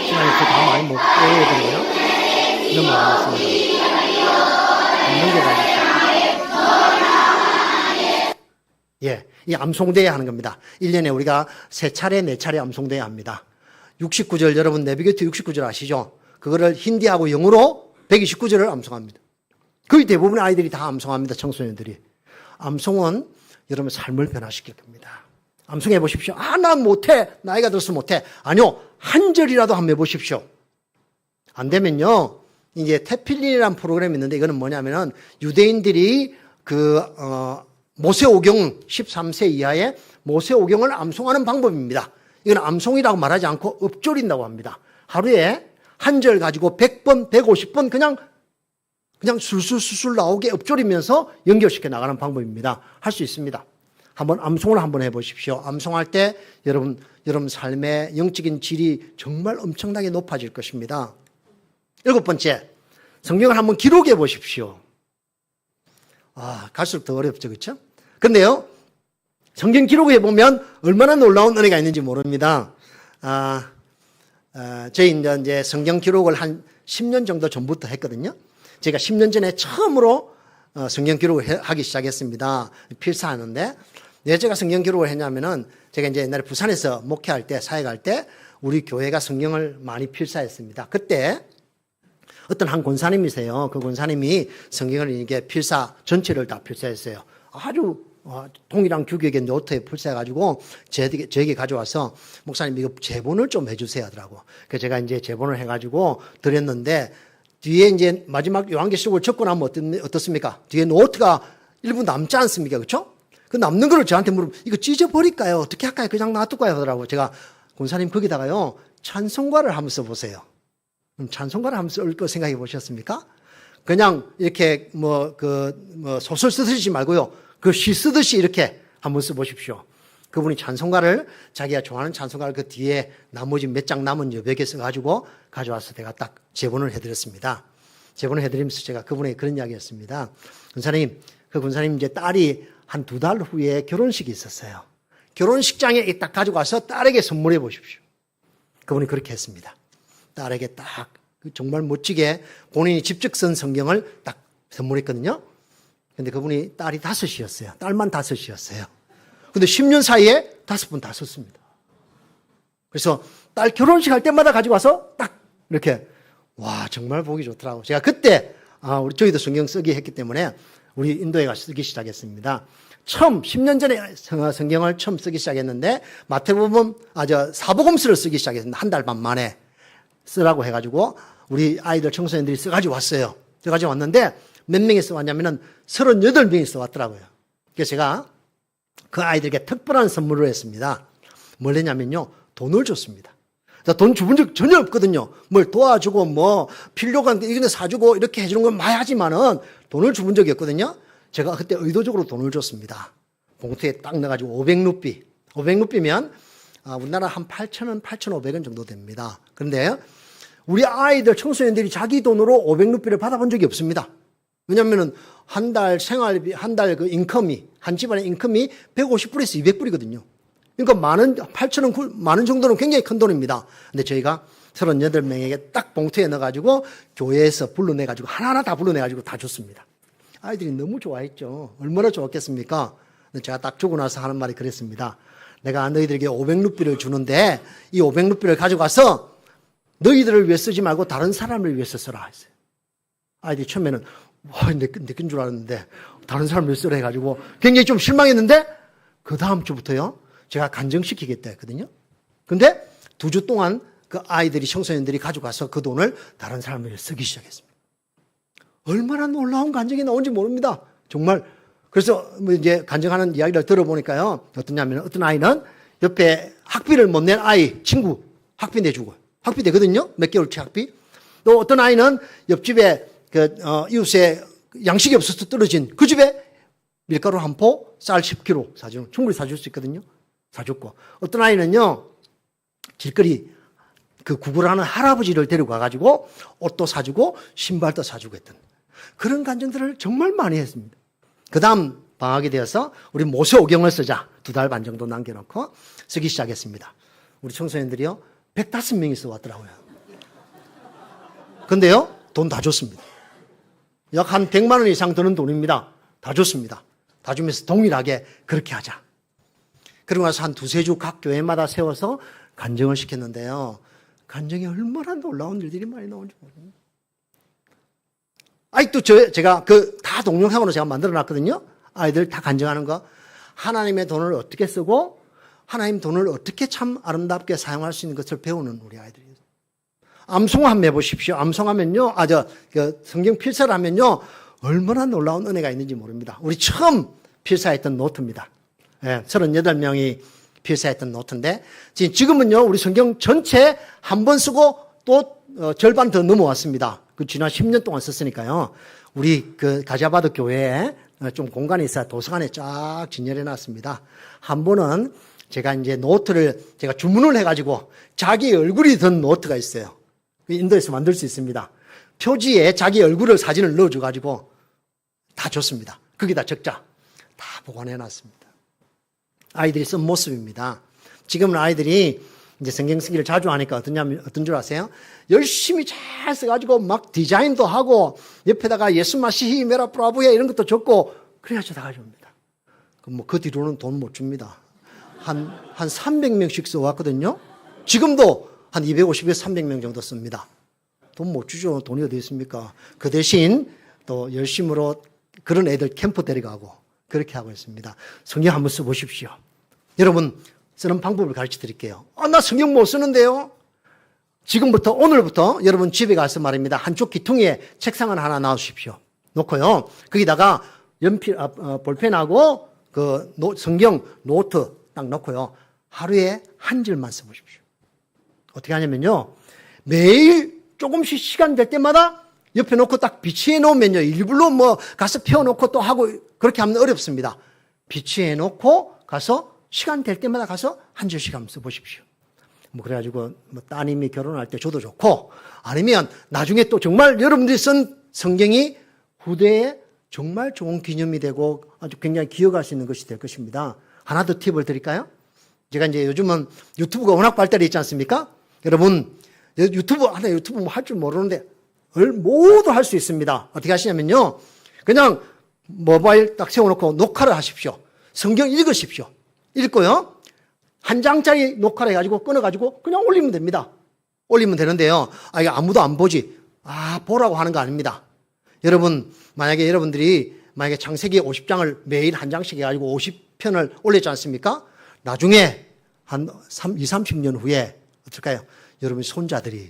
시간이 다 많이 못 보여드리고요. 넘어가겠습니다. 넘겨가겠습니다. 예, 이 암송대회 하는 겁니다. 1년에 우리가 3차례, 4차례 암송대회 합니다. 69절, 여러분 내비게이터 69절 아시죠? 그거를 힌디하고 영어로 129절을 암송합니다. 거의 대부분의 아이들이 다 암송합니다. 청소년들이. 암송은 여러분 삶을 변화시킬 겁니다. 암송해 보십시오. 아, 난 못해. 나이가 들어서 못해. 아니요. 한 절이라도 한번 해보십시오. 안 되면요. 이제 테필린이라는 프로그램이 있는데 이거는 뭐냐면은 유대인들이 모세오경 13세 이하의 모세오경을 암송하는 방법입니다. 이건 암송이라고 말하지 않고 읊조린다고 합니다. 하루에 한 절 가지고 100번, 150번 그냥 술술술술 나오게 읊조리면서 연결시켜 나가는 방법입니다. 할 수 있습니다. 한번 암송을 한번 해보십시오. 암송할 때 여러분 삶의 영적인 질이 정말 엄청나게 높아질 것입니다. 7번째, 성경을 한번 기록해 보십시오. 갈수록 더 어렵죠, 그렇죠? 근데요, 성경 기록해 보면 얼마나 놀라운 은혜가 있는지 모릅니다. 저희 이제 성경 기록을 한 10년 정도 전부터 했거든요. 제가 10년 전에 처음으로 성경 기록을 하기 시작했습니다. 필사하는데, 왜 제가 성경 기록을 했냐면은 제가 이제 옛날에 부산에서 목회할 때, 사역할 때 우리 교회가 성경을 많이 필사했습니다. 그때 어떤 한 권사님이세요. 그 권사님이 성경을 이게 필사 전체를 다 필사했어요. 아주 동일한 규격의 노트에 필사해가지고 저에게 가져와서 목사님 이거 제본을 좀 해주세요 하더라고. 그래서 제가 이제 제본을 해가지고 드렸는데 뒤에 이제 마지막 요한계시록을 적고 나면 어떻습니까? 뒤에 노트가 일부 남지 않습니까? 그렇죠? 그 남는 거를 저한테 물으면 이거 찢어버릴까요? 어떻게 할까요? 그냥 놔둘까요? 하더라고요. 제가 권사님 거기다가요 찬송가를 한번 써보세요. 찬송가를 한번 쓸 거 생각해 보셨습니까? 그냥 이렇게 소설 쓰듯이 말고요. 그 시 쓰듯이 이렇게 한번 써보십시오. 그분이 찬송가를 자기가 좋아하는 찬송가를 그 뒤에 나머지 몇 장 남은 여백에 써가지고 가져와서 제가 딱 제본을 해드렸습니다. 제본을 해드리면서 제가 그분에게 그런 이야기였습니다. 권사님, 그 권사님 이제 딸이 한 2달 후에 결혼식이 있었어요. 결혼식장에 딱 가지고 와서 딸에게 선물해 보십시오. 그분이 그렇게 했습니다. 딸에게 딱 정말 멋지게 본인이 직접 쓴 성경을 딱 선물했거든요. 근데 그분이 딸이 5이었어요. 딸만 5이었어요. 근데 10년 사이에 5분 다 썼습니다. 그래서 딸 결혼식 할 때마다 가지고 와서 딱 이렇게 와 정말 보기 좋더라고. 제가 그때 저희도 성경 쓰기 했기 때문에 우리 인도에 가서 쓰기 시작했습니다. 처음 10년 전에 성경을 처음 쓰기 시작했는데 마태복음 사복음서를 쓰기 시작했습니다. 한 달 반 만에 쓰라고 해가지고 우리 아이들 청소년들이 써가지고 왔어요. 써가지고 왔는데 몇 명이 써왔냐면은 38명이 써왔더라고요. 그래서 제가 그 아이들에게 특별한 선물을 했습니다. 뭘 했냐면요. 돈을 줬습니다. 돈 주본 적 전혀 없거든요. 뭘 도와주고 필요한 거 이거 사주고 이렇게 해주는 건 많이 하지만은 돈을 주본 적이 없거든요. 제가 그때 의도적으로 돈을 줬습니다. 봉투에 딱 넣어가지고 500루피. 500루피면 우리나라 한 8,000원, 8,500원 정도 됩니다. 그런데 우리 아이들, 청소년들이 자기 돈으로 500루피를 받아본 적이 없습니다. 왜냐면은 한 달 생활비, 한 달 그 인컴이, 한 집안의 인컴이 150불에서 200불이거든요. 그러니까 8,000원 정도는 굉장히 큰 돈입니다. 근데 저희가 38명에게 딱 봉투에 넣어가지고 교회에서 불러내가지고 하나하나 다 불러내가지고 다 줬습니다. 아이들이 너무 좋아했죠. 얼마나 좋았겠습니까? 근데 제가 딱 주고 나서 하는 말이 그랬습니다. 내가 너희들에게 500루피를 주는데 이 500루피를 가져가서 너희들을 위해 쓰지 말고 다른 사람을 위해서 써라 했어요. 아이들이 처음에는 내 건 줄 알았는데 다른 사람을 위해 쓰라 해가지고 굉장히 좀 실망했는데 그 다음 주부터요. 제가 간증시키겠다 했거든요. 근데 2주 동안 그 아이들이 청소년들이 가져가서 그 돈을 다른 사람을 위해 쓰기 시작했습니다. 얼마나 놀라운 간증이 나온지 모릅니다. 정말. 그래서 이제 간증하는 이야기를 들어보니까요. 어떠냐면 어떤 아이는 옆에 학비를 못 낸 아이, 친구 학비 내주고. 학비 되거든요. 몇 개월치 학비. 또 어떤 아이는 옆집에 이웃에 양식이 없어서 떨어진 그 집에 밀가루 한 포, 쌀 10kg 사주는 충분히 사줄 수 있거든요. 사줬고. 어떤 아이는요, 길거리 구걸하는 할아버지를 데리고 가가지고 옷도 사주고 신발도 사주고 했던 그런 간증들을 정말 많이 했습니다. 그 다음 방학이 되어서 우리 모세오경을 쓰자. 2달 반 정도 남겨놓고 쓰기 시작했습니다. 우리 청소년들이요, 105명이 써왔더라고요. 근데요, 돈 다 줬습니다. 약 한 100만 원 이상 드는 돈입니다. 다 줬습니다. 다 주면서 동일하게 그렇게 하자. 그러고 나서 한 2-3주 각 교회마다 세워서 간증을 시켰는데요. 간증이 얼마나 놀라운 일들이 많이 나오는지 모릅니다. 아직도 제가 다 동영상으로 제가 만들어 놨거든요. 아이들 다 간증하는 거. 하나님의 돈을 어떻게 쓰고 하나님 돈을 어떻게 참 아름답게 사용할 수 있는 것을 배우는 우리 아이들이. 암송 한번 해보십시오. 암송하면요, 성경 필사를 하면요, 얼마나 놀라운 은혜가 있는지 모릅니다. 우리 처음 필사했던 노트입니다. 38명이 필사했던 노트인데, 지금은요, 우리 성경 전체 한 번 쓰고 또 절반 더 넘어왔습니다. 지난 10년 동안 썼으니까요. 우리 가자바드 교회에 좀 공간이 있어야 도서관에 쫙 진열해 놨습니다. 한 번은 제가 이제 노트를 제가 주문을 해가지고 자기 얼굴이 든 노트가 있어요. 인도에서 만들 수 있습니다. 표지에 자기 얼굴을 사진을 넣어줘가지고 다 줬습니다. 거기다 적자 다 보관해 놨습니다. 아이들이 쓴 모습입니다. 지금은 아이들이 이제 성경 쓰기를 자주 하니까 어떤 줄 아세요? 열심히 잘 써가지고 막 디자인도 하고 옆에다가 예수마시히 메라 브라부에 이런 것도 적고 그래야지 다 가져옵니다. 그 뒤로는 돈 못 줍니다. 한 300명씩 써왔거든요. 지금도 한 250에서 300명 정도 씁니다. 돈 못 주죠. 돈이 어디 있습니까? 그 대신 또 열심으로 그런 애들 캠프 데려가고 그렇게 하고 있습니다. 성경 한번 써보십시오. 여러분, 쓰는 방법을 가르쳐 드릴게요. 나 성경 못 쓰는데요? 지금부터, 오늘부터 여러분 집에 가서 말입니다. 한쪽 귀퉁이에 책상을 하나 놔주십시오. 놓고요. 거기다가 볼펜하고 성경 노트 딱 놓고요. 하루에 한 절만 써보십시오. 어떻게 하냐면요. 매일 조금씩 시간 될 때마다 옆에 놓고 딱 비치해 놓으면요. 일부러 가서 펴놓고 또 하고 그렇게 하면 어렵습니다. 비치해 놓고 가서 시간 될 때마다 가서 한 절씩 한번 써보십시오. 그래가지고 따님이 결혼할 때 줘도 좋고 아니면 나중에 또 정말 여러분들이 쓴 성경이 후대에 정말 좋은 기념이 되고 아주 굉장히 기억할 수 있는 것이 될 것입니다. 하나 더 팁을 드릴까요? 제가 이제 요즘은 유튜브가 워낙 발달이 있지 않습니까? 여러분, 유튜브 할 줄 모르는데 모두 할 수 있습니다. 어떻게 하시냐면요. 그냥 모바일 딱 세워놓고 녹화를 하십시오. 성경 읽으십시오. 읽고요. 한 장짜리 녹화를 해가지고 끊어가지고 그냥 올리면 됩니다. 올리면 되는데요. 이거 아무도 안 보지. 보라고 하는 거 아닙니다. 여러분, 여러분들이 창세기 50장을 매일 한 장씩 해가지고 50편을 올렸지 않습니까? 나중에 한 20-30년 후에 어떨까요? 여러분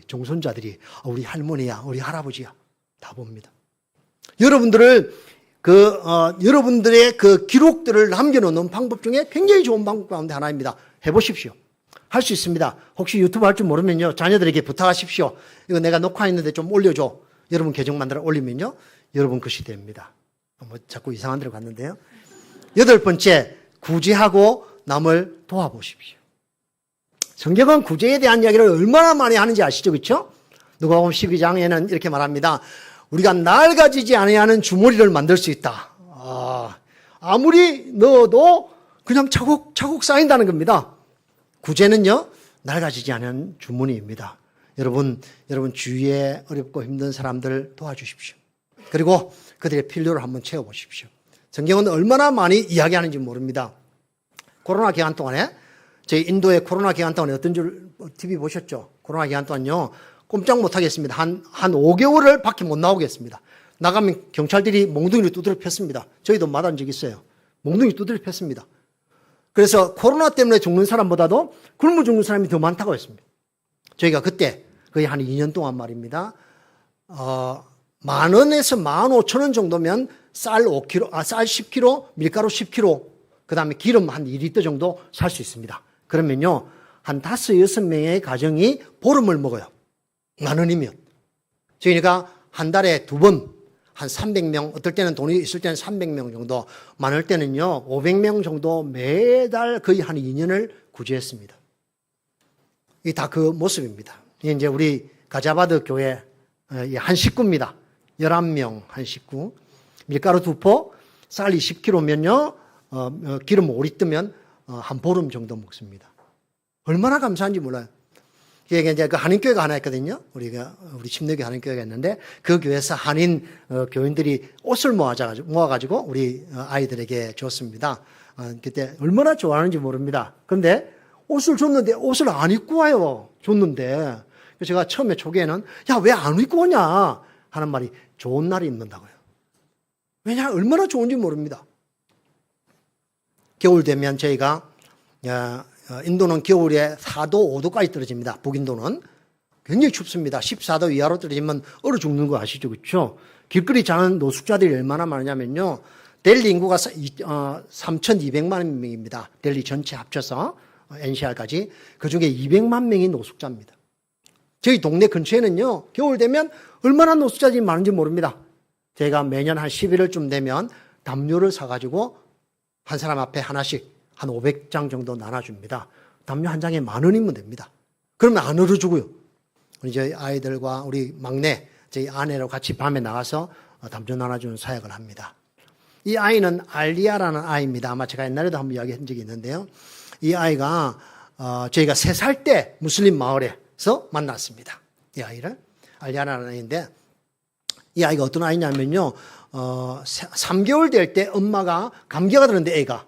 종손자들이 우리 할머니야, 우리 할아버지야 다 봅니다. 여러분들을 여러분들의 기록들을 남겨놓는 방법 중에 굉장히 좋은 방법 가운데 하나입니다. 해보십시오. 할 수 있습니다. 혹시 유튜브 할 줄 모르면요, 자녀들에게 부탁하십시오. 이거 내가 녹화했는데 좀 올려줘. 여러분 계정 만들어 올리면요, 여러분 것이 됩니다. 자꾸 이상한 데로 갔는데요. 8번째, 구제하고 남을 도와보십시오. 성경은 구제에 대한 이야기를 얼마나 많이 하는지 아시죠? 그렇죠? 누가복음 12장에는 이렇게 말합니다. 우리가 낡아지지 아니하는 주머니를 만들 수 있다. 아무리 넣어도 그냥 차곡차곡 쌓인다는 겁니다. 구제는요, 낡아지지 않은 주머니입니다. 여러분 주위에 어렵고 힘든 사람들 도와주십시오. 그리고 그들의 필요를 한번 채워보십시오. 성경은 얼마나 많이 이야기하는지 모릅니다. 코로나 기간 동안에, 저희 인도의 코로나 기간 동안에 어떤 줄 TV 보셨죠? 코로나 기간 동안요, 꼼짝 못 하겠습니다. 한 5개월을 밖에 못 나오겠습니다. 나가면 경찰들이 몽둥이를 두드려 폈습니다. 저희도 맞은 적이 있어요. 몽둥이 두드려 pis습니다. 그래서 코로나 때문에 죽는 사람보다도 굶어 죽는 사람이 더 많다고 했습니다. 저희가 그때 거의 한 2년 동안 말입니다. 10,000원에서 15,000원 정도면 쌀 10kg, 밀가루 10kg, 그 다음에 기름 한 2리터 정도 살 수 있습니다. 그러면요, 한 5, 6명의 가정이 보름을 먹어요. 10,000원이면. 그러니까 한 달에 2번, 한 300명, 어떨 때는 돈이 있을 때는 300명 정도, 많을 때는요, 500명 정도 매달 거의 한 2년을 구제했습니다. 이게 다 그 모습입니다. 이게 이제 우리 가자바드 교회 한 식구입니다. 11명 한 식구. 밀가루 2포, 쌀 20kg면요, 기름 5리 뜨면 한 보름 정도 먹습니다. 얼마나 감사한지 몰라요. 이게 이제 그 한인교회가 하나 있거든요. 우리 침례교 한인교회가 있는데 그 교회에서 한인 교인들이 옷을 모아가지고 우리 아이들에게 줬습니다. 그때 얼마나 좋아하는지 모릅니다. 그런데 옷을 줬는데 옷을 안 입고 와요. 줬는데. 그래서 제가 처음에 초기에는 야, 왜 안 입고 오냐 하는 말이 좋은 날에 입는다고요. 왜냐, 얼마나 좋은지 모릅니다. 겨울 되면 저희가 인도는 겨울에 4도, 5도까지 떨어집니다. 북인도는. 굉장히 춥습니다. 14도 이하로 떨어지면 얼어 죽는 거 아시죠? 그렇죠? 길거리 자는 노숙자들이 얼마나 많냐면요. 델리 인구가 3,200만 명입니다. 델리 전체 합쳐서 NCR까지. 그중에 200만 명이 노숙자입니다. 저희 동네 근처에는요. 겨울 되면 얼마나 노숙자들이 많은지 모릅니다. 제가 매년 한 11월쯤 되면 담요를 사가지고 한 사람 앞에 하나씩 한 500장 정도 나눠줍니다. 담요 한 장에 10,000원이면 됩니다. 그러면 안 얼어 죽어요. 우리 저희 아이들과 우리 막내, 저희 아내로 같이 밤에 나가서 담요 나눠주는 사역을 합니다. 이 아이는 알리아라는 아이입니다. 아마 제가 옛날에도 한번 이야기한 적이 있는데요. 이 아이가 저희가 3살 때 무슬림 마을에서 만났습니다. 이 아이를. 알리아라는 아이인데 이 아이가 어떤 아이냐면요. 3개월 될 때 엄마가 감기가 들었는데 애가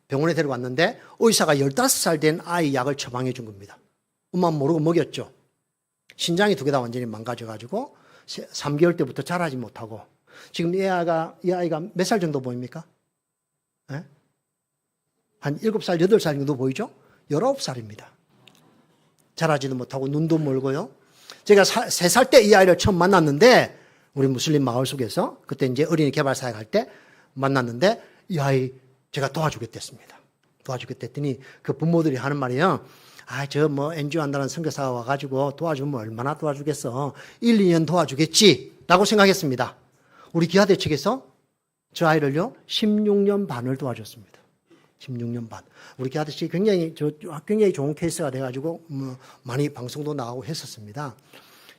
병원에 데려왔는데 의사가 15살 된 아이 약을 처방해 준 겁니다. 엄마 모르고 먹였죠. 신장이 2개 다 완전히 망가져가지고 3개월 때부터 자라지 못하고 지금 이 아이가 몇 살 정도 보입니까? 네? 한 7살, 8살 정도 보이죠? 19살입니다. 자라지도 못하고 눈도 멀고요. 제가 3살 때 이 아이를 처음 만났는데 우리 무슬림 마을 속에서 그때 이제 어린이 개발 사역 할 때 만났는데 이 아이 제가 도와주겠댔습니다. 도와주겠댔더니 그 부모들이 하는 말이에요. 저 NGO 한다는 선교사가 와가지고 도와주면 얼마나 도와주겠어. 1, 2년 도와주겠지. 라고 생각했습니다. 우리 기아대 측에서 저 아이를요, 16년 반을 도와줬습니다. 16년 반. 우리 기아대 측이 굉장히 좋은 케이스가 돼가지고, 많이 방송도 나가고 했었습니다.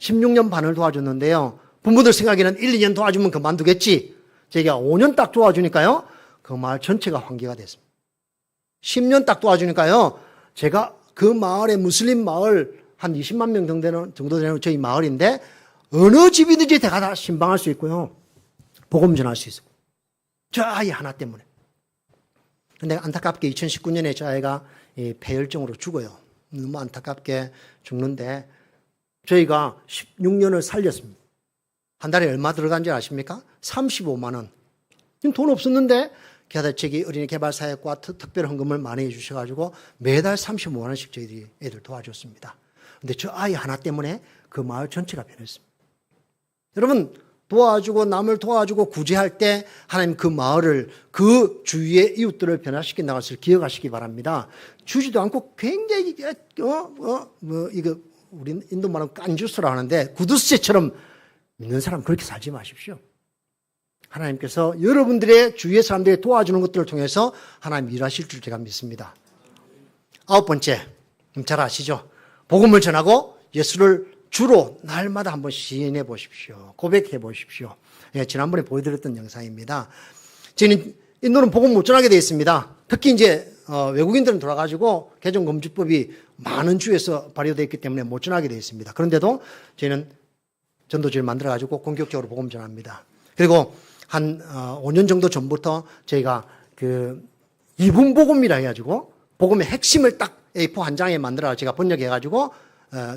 16년 반을 도와줬는데요. 부모들 생각에는 1, 2년 도와주면 그만두겠지. 제가 5년 딱 도와주니까요. 그 마을 전체가 환기가 됐습니다. 10년 딱 도와주니까요. 제가 그 마을의 무슬림 마을 한 20만 명 정도 되는 저희 마을인데 어느 집이든지 제가 다 신방할 수 있고요. 복음 전할 수 있어요. 저 아이 하나 때문에. 근데 안타깝게 2019년에 저 아이가 폐혈증으로 죽어요. 너무 안타깝게 죽는데 저희가 16년을 살렸습니다. 한 달에 얼마 들어간 줄 아십니까? 35만 원. 돈 없었는데 기아대 측이 어린이 개발 사역과 특별 헌금을 많이 해주셔가지고 매달 35만 원씩 저희들이 애들 도와줬습니다. 근데 저 아이 하나 때문에 그 마을 전체가 변했습니다. 여러분 도와주고 남을 도와주고 구제할 때 하나님 그 마을을 그 주위의 이웃들을 변화시킨다는 것을 기억하시기 바랍니다. 주지도 않고 굉장히 이거 우리 인도 말은 깐주스라 하는데 구두쇠처럼 믿는 사람 그렇게 살지 마십시오. 하나님께서 여러분들의 주위의 사람들이 도와주는 것들을 통해서 하나님 일하실 줄 제가 믿습니다. 9번째, 잘 아시죠? 복음을 전하고 예수를 주로 날마다 한번 시인해 보십시오. 고백해 보십시오. 예, 지난번에 보여드렸던 영상입니다. 저는 인도는 복음 못 전하게 되어 있습니다. 특히 이제 외국인들은 돌아가지고 개종금지법이 많은 주에서 발효되어 있기 때문에 못 전하게 되어 있습니다. 그런데도 저희는 전도지를 만들어가지고 공격적으로 복음 전합니다. 그리고 한 5년 정도 전부터 저희가 그 이분 복음이라 해가지고 복음의 핵심을 딱 A4 한 장에 만들어 제가 번역해가지고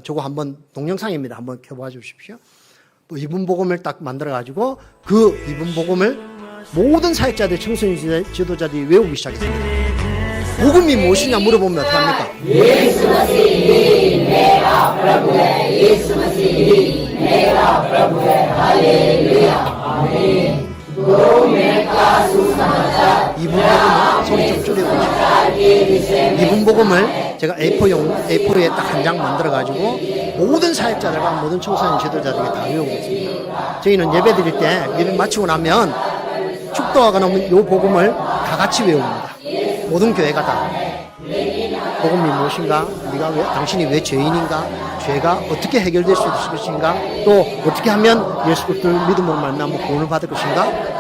저거 한번 동영상입니다. 한번 켜봐 주십시오. 또 이분 복음을 딱 만들어가지고 그 이분 복음을 모든 사역자들, 청소년 지도자들이 외우기 시작했습니다. 복음이 무엇이냐 물어보면 어떡합니까? 예수 मसीह मेरा प्रभु है 예수 मसीह मेरा प्रभु है 할렐루야 아멘. 이분 복음을 소리 좀 줄여보십시오. 이분 복음을 제가 A4에 딱 한 장 만들어가지고 모든 사역자들과 모든 청소년 지도자들에게 다 외우고 있습니다. 저희는 예배 드릴 때 예배 마치고 나면 축도하가 나오면 이 복음을 다 같이 외웁니다. 모든 교회가 다. 복음이 무엇인가? 당신이 왜 죄인인가? 죄가 어떻게 해결될 수 있을 것인가? 또 어떻게 하면 예수 그리스도를 믿음으로 만나면 구원을 받을 것인가?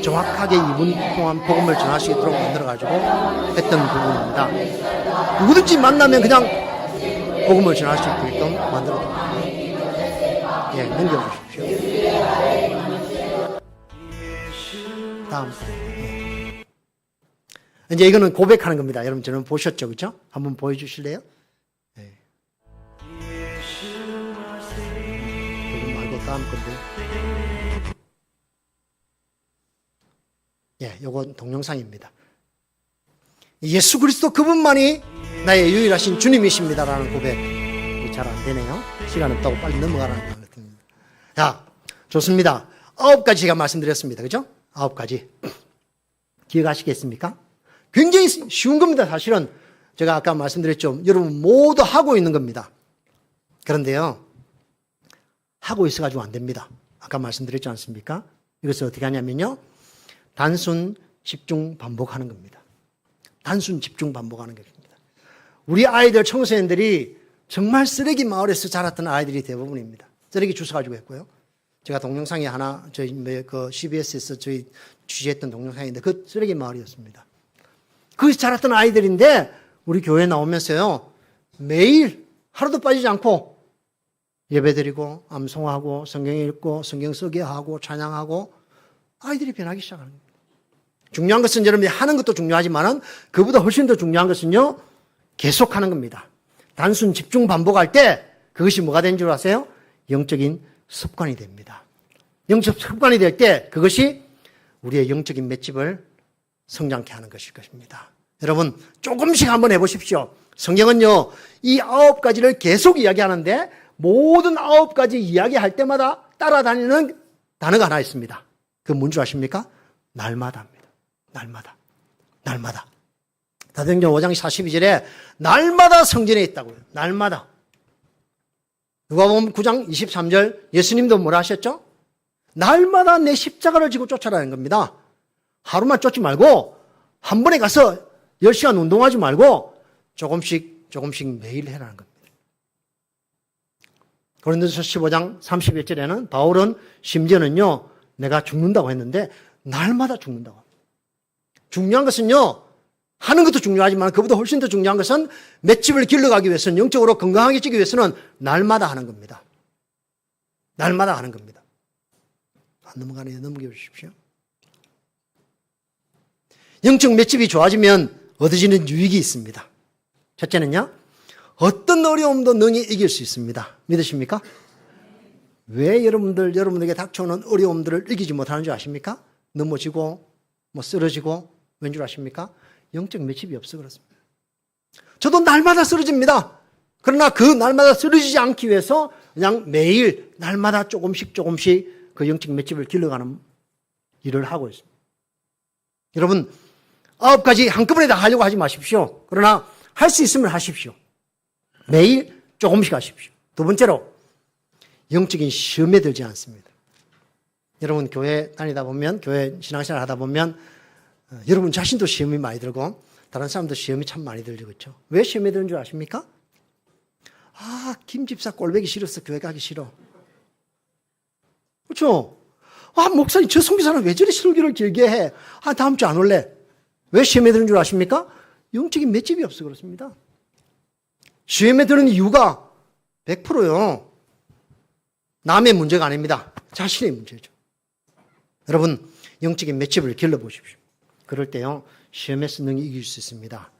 정확하게 2분 동안 복음을 전할 수 있도록 만들어가지고 했던 부분입니다. 누구든지 만나면 그냥 복음을 전할 수 있게끔 만들어줍니다. 예, 넘겨주십시오. 다음. 이제 이거는 고백하는 겁니다. 여러분 저는 보셨죠, 그렇죠? 한번 보여주실래요? 네. 이거 말고 다음 건데. 예, 요건 동영상입니다. 예수 그리스도 그분만이 나의 유일하신 주님이십니다라는 고백. 잘 안 되네요. 시간 없다고 빨리 넘어가라는 것 같습니다. 자, 좋습니다. 9가지 제가 말씀드렸습니다. 그죠? 9가지. 기억하시겠습니까? 굉장히 쉬운 겁니다. 사실은 제가 아까 말씀드렸죠. 여러분 모두 하고 있는 겁니다. 그런데요, 하고 있어가지고 안 됩니다. 아까 말씀드렸지 않습니까? 이것을 어떻게 하냐면요, 단순 집중 반복하는 겁니다. 단순 집중 반복하는 겁니다. 우리 아이들, 청소년들이 정말 쓰레기 마을에서 자랐던 아이들이 대부분입니다. 쓰레기 주워가지고 했고요. 제가 동영상이 하나, 저희 그 CBS에서 저희 취재했던 동영상인데 그 쓰레기 마을이었습니다. 거기서 자랐던 아이들인데 우리 교회 나오면서요, 매일 하루도 빠지지 않고 예배드리고 암송하고 성경 읽고 성경 소개하고 찬양하고 아이들이 변하기 시작하는 겁니다. 중요한 것은 여러분이 하는 것도 중요하지만 그보다 훨씬 더 중요한 것은요, 계속하는 겁니다. 단순 집중 반복할 때 그것이 뭐가 된 줄 아세요? 영적인 습관이 됩니다. 영적 습관이 될 때 그것이 우리의 영적인 맷집을 성장케 하는 것일 것입니다. 여러분 조금씩 한번 해보십시오. 성경은요, 이 9가지를 계속 이야기하는데 모든 9가지 이야기할 때마다 따라다니는 단어가 하나 있습니다. 그건 뭔 줄 아십니까? 날마다입니다. 날마다. 날마다. 사도행전 5장 42절에 날마다 성전에 있다고요. 날마다. 누가복음 9장 23절 예수님도 뭐라 하셨죠? 날마다 내 십자가를 지고 쫓아라는 겁니다. 하루만 쫓지 말고 한 번에 가서 10시간 운동하지 말고 조금씩 매일 해라는 겁니다. 고린도서 15장 31절에는 바울은 심지어는요, 내가 죽는다고 했는데 날마다 죽는다고 합니다. 중요한 것은요, 하는 것도 중요하지만 그보다 훨씬 더 중요한 것은 맷집을 길러가기 위해서는, 영적으로 건강하게 찌기 위해서는 날마다 하는 겁니다. 날마다 하는 겁니다. 안 넘어가네요. 넘겨 주십시오. 영적 맷집이 좋아지면 얻어지는 유익이 있습니다. 첫째는요, 어떤 어려움도 능히 이길 수 있습니다. 믿으십니까? 왜 여러분들에게 닥쳐오는 어려움들을 이기지 못하는 줄 아십니까? 넘어지고, 쓰러지고, 왠 줄 아십니까? 영적 맷집이 없어 그렇습니다. 저도 날마다 쓰러집니다. 그러나 그 날마다 쓰러지지 않기 위해서 그냥 매일 날마다 조금씩 그 영적 맷집을 길러가는 일을 하고 있습니다. 여러분 9가지 한꺼번에 다 하려고 하지 마십시오. 그러나 할 수 있으면 하십시오. 매일 조금씩 하십시오. 두 번째로 영적인 시험에 들지 않습니다. 여러분 교회 다니다 보면, 교회 신앙생활 하다 보면 여러분 자신도 시험이 많이 들고 다른 사람도 시험이 참 많이 들죠. 그렇죠? 왜 시험에 드는 줄 아십니까? 김 집사 꼴보기 싫어서 교회 가기 싫어. 그렇죠? 목사님 저 선교사는 왜 저리 설교를 길게 해? 다음 주 안 올래. 왜 시험에 드는 줄 아십니까? 영적인 맷집이 없어 그렇습니다. 시험에 드는 이유가 100%요. 남의 문제가 아닙니다. 자신의 문제죠. 여러분 영적인 맷집을 길러보십시오. 그럴 때요, 시험에서 능히 이길 수 있습니다.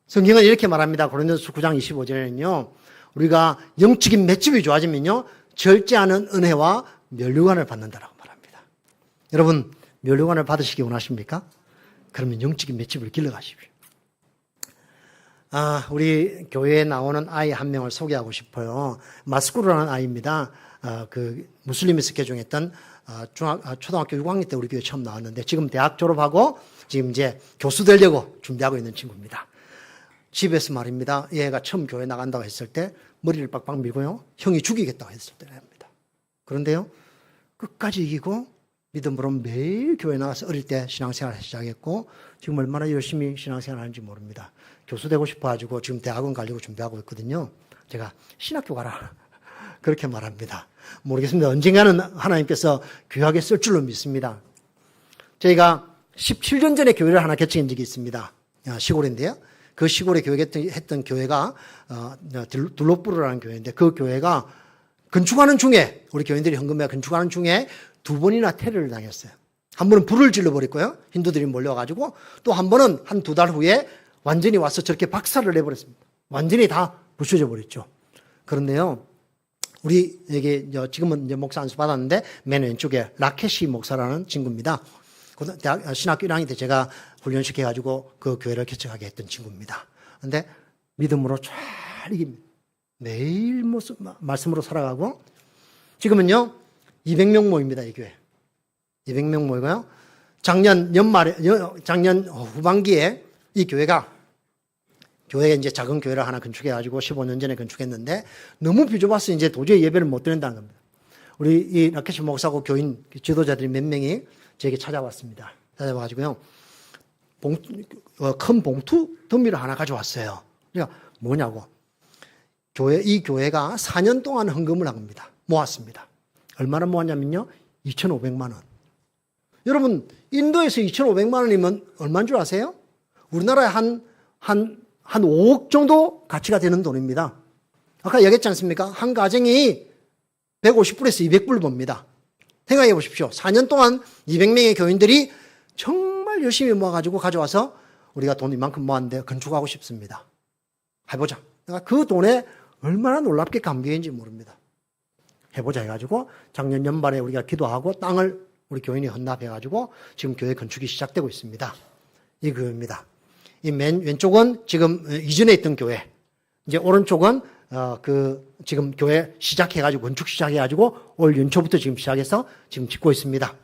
성경은 이렇게 말합니다. 고린도서 9장 25절에는요, 우리가 영적인 맷집이 좋아지면요, 절제하는 은혜와 면류관을 받는다라고 말합니다. 여러분, 면류관을 받으시기 원하십니까? 그러면 영적인 맷집을 길러가십시오. 우리 교회에 나오는 아이 한 명을 소개하고 싶어요. 마스쿠르라는 아이입니다. 그 무슬림에서 개종했던 초등학교 6학년 때 우리 교회 처음 나왔는데 지금 대학 졸업하고 지금 이제 교수 되려고 준비하고 있는 친구입니다. 집에서 말입니다. 얘가 처음 교회 나간다고 했을 때 머리를 빡빡 밀고요. 형이 죽이겠다고 했을 때랍니다. 그런데요. 끝까지 이기고 믿음으로 매일 교회 나가서 어릴 때 신앙생활을 시작했고 지금 얼마나 열심히 신앙생활을 하는지 모릅니다. 교수 되고 싶어가지고 지금 대학원 가려고 준비하고 있거든요. 제가 신학교 가라 그렇게 말합니다. 모르겠습니다. 언젠가는 하나님께서 귀하게 쓸 줄로 믿습니다. 저희가 17년 전에 교회를 하나 개척한 적이 있습니다. 시골인데요. 그 시골에 했던 교회가 둘로프르라는 교회인데 그 교회가 건축하는 중에 우리 교인들이 헌금에 건축하는 중에 2번이나 테러를 당했어요. 한 번은 불을 질러버렸고요. 힌두들이 몰려가지고 또 한 번은 한 2달 후에 완전히 와서 저렇게 박살을 내버렸습니다. 완전히 다 부셔져 버렸죠. 그런데요. 우리에게 지금은 이제 목사 안수 받았는데 맨 왼쪽에 라케시 목사라는 친구입니다. 대학 신학교 1학년 때 제가 훈련시켜가지고 그 교회를 개척하게 했던 친구입니다. 그런데 믿음으로 잘 이깁니다. 매일 말씀으로 살아가고 지금은요 200명 모입니다. 이 교회 200명 모이고요. 작년 후반기에 이 교회가 이제 작은 교회를 하나 건축해가지고 15년 전에 건축했는데 너무 비좁아서 이제 도저히 예배를 못 드린다는 겁니다. 우리 이 라케시 목사고 교인 지도자들이 몇 명이 저에게 찾아왔습니다. 찾아와가지고요. 큰 봉투 더미를 하나 가져왔어요. 그러니까 뭐냐고. 이 교회가 4년 동안 헌금을 한 겁니다. 모았습니다. 얼마나 모았냐면요. 2,500만 원. 여러분, 인도에서 2,500만 원이면 얼마인 줄 아세요? 우리나라에 한 5억 정도 가치가 되는 돈입니다. 아까 얘기했지 않습니까? 한 가정이 150불에서 200불 법니다. 생각해 보십시오. 4년 동안 200명의 교인들이 정말 열심히 모아가지고 가져와서 우리가 돈 이만큼 모았는데 건축하고 싶습니다. 해보자. 내가 그 돈에 얼마나 놀랍게 감격인지 모릅니다. 해보자 해가지고 작년 연말에 우리가 기도하고 땅을 우리 교인이 헌납해가지고 지금 교회 건축이 시작되고 있습니다. 이 교회입니다. 이 맨 왼쪽은 지금 이전에 있던 교회. 이제 오른쪽은 지금 교회 시작해가지고 건축 시작해가지고 올 연초부터 지금 시작해서 지금 짓고 있습니다.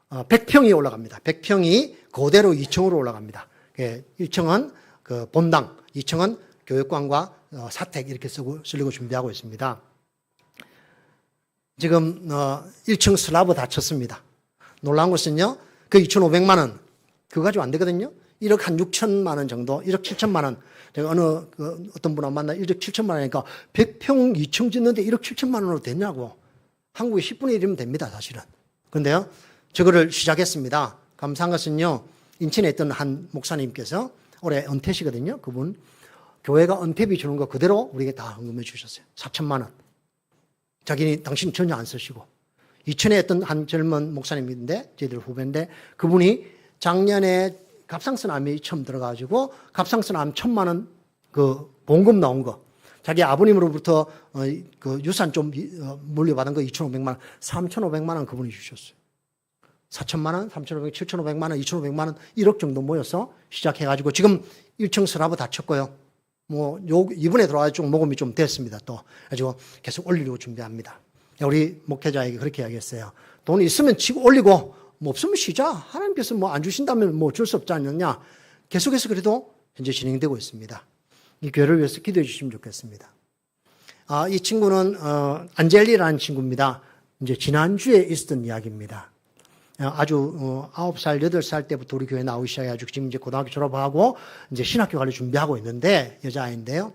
100평이 올라갑니다. 100평이 그대로 2층으로 올라갑니다. 1층은 그 본당, 2층은 교육관과 사택 이렇게 쓰려고 준비하고 있습니다. 지금 1층 슬라브 다 쳤습니다. 놀라운 것은요. 그 2,500만 원 그거 가지고 안 되거든요. 1억 한 6천만 원 정도, 1억 7천만 원. 제가 어떤 분하고 만나 1억 7천만 원이니까 100평 2층 짓는데 1억 7천만 원으로 되냐고. 한국에 10분의 1이면 됩니다, 사실은. 그런데요, 저거를 시작했습니다. 감사한 것은요, 인천에 있던 한 목사님께서 올해 은퇴시거든요. 그분. 교회가 은퇴비 주는 거 그대로 우리에게 다 헌금해 주셨어요. 4천만 원. 당신 전혀 안 쓰시고. 이천에 있던 한 젊은 목사님인데, 저희들 후배인데, 그분이 작년에 갑상선암이 처음 들어가지고, 갑상선암 1,000만 원 그 봉급 나온 거. 자기 아버님으로부터 그 유산 좀 물려받은 거 2,500만 원, 3,500만 원 그분이 주셨어요. 4천만 원, 3,500, 7,500만 원, 2,500만 원, 1억 정도 모여서 시작해가지고 지금 1층 슬라브 다 쳤고요. 이번에 들어와가지고 모금이 좀 됐습니다. 또. 그래가지고 계속 올리려고 준비합니다. 우리 목회자에게 그렇게 이야기했어요. 돈 있으면 치고 올리고, 뭐 없으면 쉬자. 하나님께서 뭐 안 주신다면 뭐 줄 수 없지 않느냐. 계속해서 그래도 현재 진행되고 있습니다. 이 교회를 위해서 기도해 주시면 좋겠습니다. 이 친구는, 안젤리라는 친구입니다. 이제 지난주에 있었던 이야기입니다. 아주 9살, 8살 때부터 우리 교회 나오기 시작해가지고 지금 이제 고등학교 졸업하고 이제 신학교 가려 준비하고 있는데 여자아이인데요.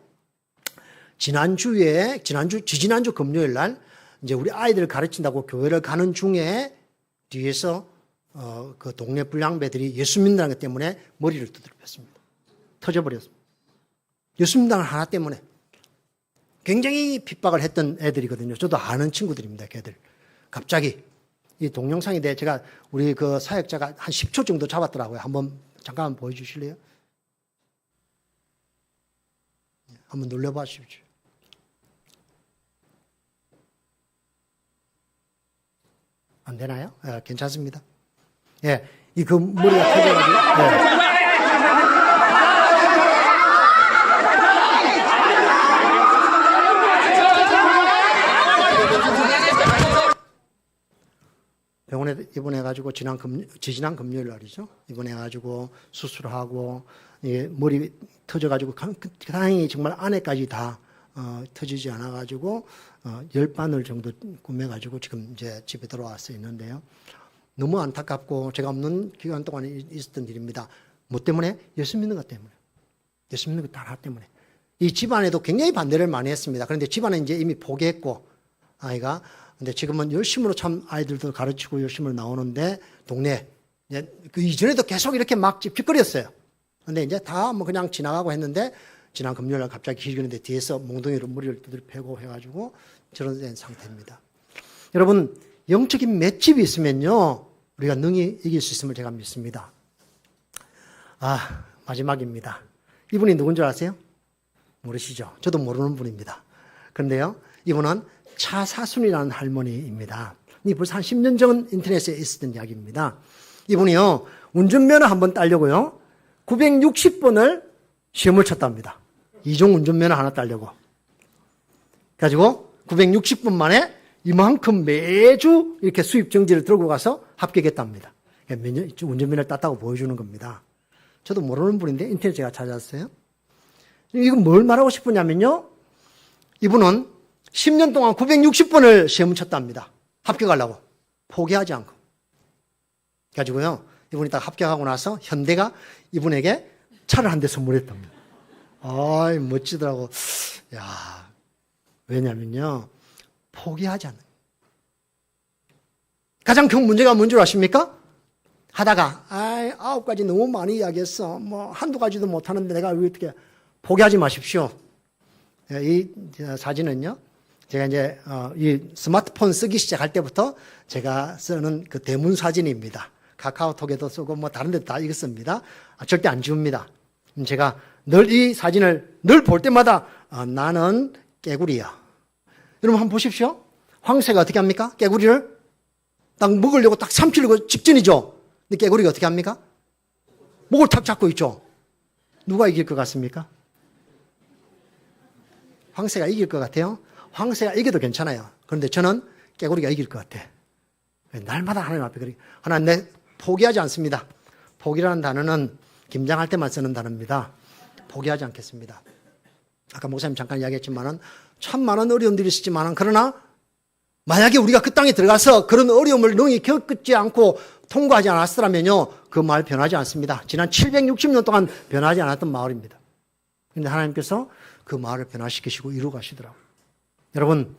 지지난주 금요일 날 이제 우리 아이들을 가르친다고 교회를 가는 중에 뒤에서 그 동네 불량배들이 예수 믿는다는 것 때문에 머리를 두드려 팼습니다. 터져버렸습니다. 예수 믿는다는 하나 때문에 굉장히 핍박을 했던 애들이거든요. 저도 아는 친구들입니다. 걔들. 갑자기 이 동영상인데 제가 우리 그 사역자가 한 10초 정도 잡았더라고요. 한번 잠깐 보여주실래요? 한번 눌러봐 주십시오. 안 되나요? 괜찮습니다. 예, 이 그 머리가 터져가지고. 예. 병원에 입원해가지고 지지난 금요일 날이죠. 입원해가지고 수술하고 예, 머리 터져가지고 다행히 정말 안에까지 다 터지지 않아가지고 10바늘 정도 구매가지고 지금 이제 집에 들어와서 있는데요. 너무 안타깝고 제가 없는 기간 동안에 있었던 일입니다. 뭐 때문에? 예수 믿는 것 때문에. 예수 믿는 것 하나 때문에. 이 집안에도 굉장히 반대를 많이 했습니다. 그런데 집안은 이제 이미 포기했고 아이가 근데 지금은 열심으로 참 아이들도 가르치고 열심으로 나오는데 동네 그 이전에도 계속 이렇게 막 핍거렸어요. 근데 이제 다 뭐 그냥 지나가고 했는데 지난 금요일날 갑자기 길는데 뒤에서 몽둥이로 머리를 두드려 패고 해가지고 저런 된 상태입니다. 여러분 영적인 맷집이 있으면요 우리가 능히 이길 수 있음을 제가 믿습니다. 마지막입니다. 이분이 누군지 아세요? 모르시죠? 저도 모르는 분입니다. 그런데요 이분은 차사순이라는 할머니입니다. 이 벌써 한 10년 전 인터넷에 있었던 이야기입니다. 이분이요 운전면허 한번 따려고요 960번을 시험을 쳤답니다. 이종 운전면허 하나 따려고. 가지고 960번 만에 이만큼 매주 이렇게 수입 정지를 들고 가서 합격했답니다. 운전면허를 땄다고 보여주는 겁니다. 저도 모르는 분인데 인터넷 제가 찾았어요. 이건 뭘 말하고 싶으냐면요. 이분은 10년 동안 960번을 시험을 쳤답니다. 합격하려고. 포기하지 않고. 가지고요. 이분이 딱 합격하고 나서 현대가 이분에게 차를 한 대 선물했답니다. 아이, 멋지더라고. 야, 왜냐면요. 포기하지 않는. 가장 큰 문제가 뭔 줄 아십니까? 하다가, 9가지 너무 많이 이야기했어. 뭐, 한두 가지도 못하는데 내가 왜 어떻게, 포기하지 마십시오. 이 사진은요. 제가 이제, 이 스마트폰 쓰기 시작할 때부터 제가 쓰는 그 대문 사진입니다. 카카오톡에도 쓰고 뭐 다른 데도 다 이거 씁니다. 절대 안 지웁니다. 제가 늘 이 사진을 늘 볼 때마다 나는 깨구리야. 여러분 한번 보십시오. 황새가 어떻게 합니까? 깨구리를 딱 먹으려고 딱 삼키려고 직전이죠. 근데 깨구리가 어떻게 합니까? 목을 탁 잡고 있죠. 누가 이길 것 같습니까? 황새가 이길 것 같아요. 황새가 이겨도 괜찮아요. 그런데 저는 깨구리가 이길 것 같아. 날마다 하나님 앞에 그러기. 하나님 내 포기하지 않습니다. 포기라는 단어는 김장할 때만 쓰는 단어입니다. 포기하지 않겠습니다. 아까 목사님 잠깐 이야기했지만은 참 많은 어려움들이 있었지만은 그러나 만약에 우리가 그 땅에 들어가서 그런 어려움을 능히 겪지 않고 통과하지 않았더라면요 그 마을 변하지 않습니다. 지난 760년 동안 변하지 않았던 마을입니다. 그런데 하나님께서 그 마을을 변화시키시고 이루어 가시더라고요. 여러분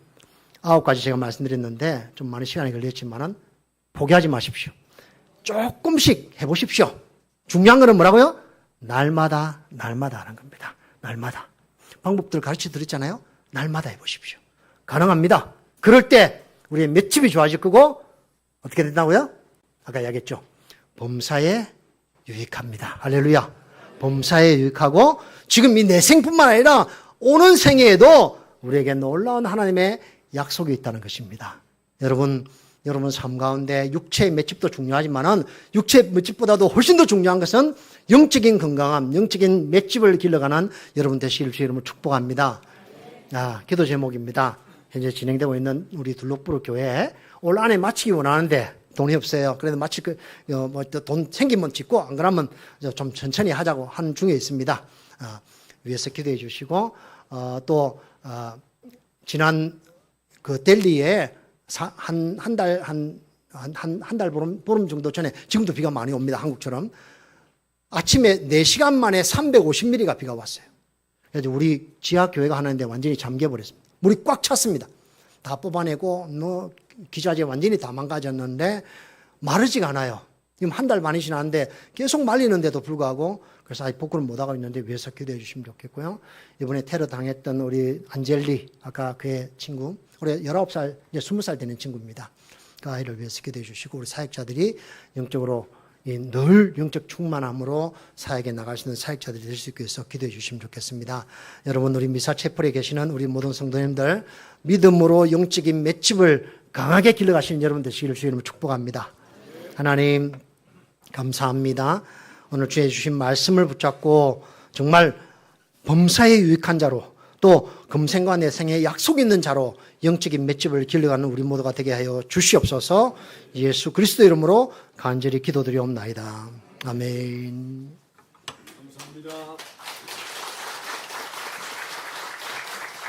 9가지 제가 말씀드렸는데 좀 많은 시간이 걸렸지만은 포기하지 마십시오. 조금씩 해보십시오. 중요한 거는 뭐라고요? 날마다 하는 겁니다. 날마다. 방법들을 가르쳐 드렸잖아요. 날마다 해보십시오. 가능합니다. 그럴 때 우리의 맷집이 좋아질 거고 어떻게 된다고요? 아까 이야기했죠. 범사에 유익합니다. 할렐루야. 범사에 유익하고 지금 이 내 생뿐만 아니라 오는 생애에도 우리에게 놀라운 하나님의 약속이 있다는 것입니다. 여러분 삶 가운데 육체의 맷집도 중요하지만은 육체의 맷집보다도 훨씬 더 중요한 것은 영적인 건강함, 영적인 맷집을 길러가는 여러분 되시길 주의 이름으로 축복합니다. 기도 제목입니다. 현재 진행되고 있는 우리 둘록부르 교회 올 안에 마치기 원하는데 돈이 없어요. 그래도 마치 돈 생기면 짓고 안 그러면 좀 천천히 하자고 하는 중에 있습니다. 위에서 기도해 주시고 또 지난 그 델리에 한 달 보름 정도 전에 지금도 비가 많이 옵니다. 한국처럼 아침에 4시간 만에 350mm가 비가 왔어요. 그래서 우리 지하 교회가 하는데 완전히 잠겨버렸습니다. 물이 꽉 찼습니다. 다 뽑아내고 기자재 완전히 다 망가졌는데 마르지가 않아요. 지금 한 달 반이 지났는데 계속 말리는데도 불구하고 그래서 아직 복구를 못하고 있는데 위에서 기도해 주시면 좋겠고요. 이번에 테러 당했던 우리 안젤리 아까 그의 친구 우리 19살 이제 20살 되는 친구입니다. 그 아이를 위해서 기도해 주시고 우리 사역자들이 영적으로 늘 영적 충만함으로 사역에 나갈 수 있는 사역자들이 될 수 있게 해서 기도해 주시면 좋겠습니다. 여러분 우리 미사체플에 계시는 우리 모든 성도님들 믿음으로 영적인 맷집을 강하게 길러가시는 여러분 되시기를 주의 이름으로 축복합니다. 하나님 감사합니다. 오늘 주의 주신 말씀을 붙잡고 정말 범사에 유익한 자로 또 금생과 내생에 약속 있는 자로 영적인 맷집을 길러가는 우리 모두가 되게 하여 주시옵소서. 예수 그리스도 이름으로 간절히 기도드리옵나이다. 아멘. 감사합니다. 고맙습니다.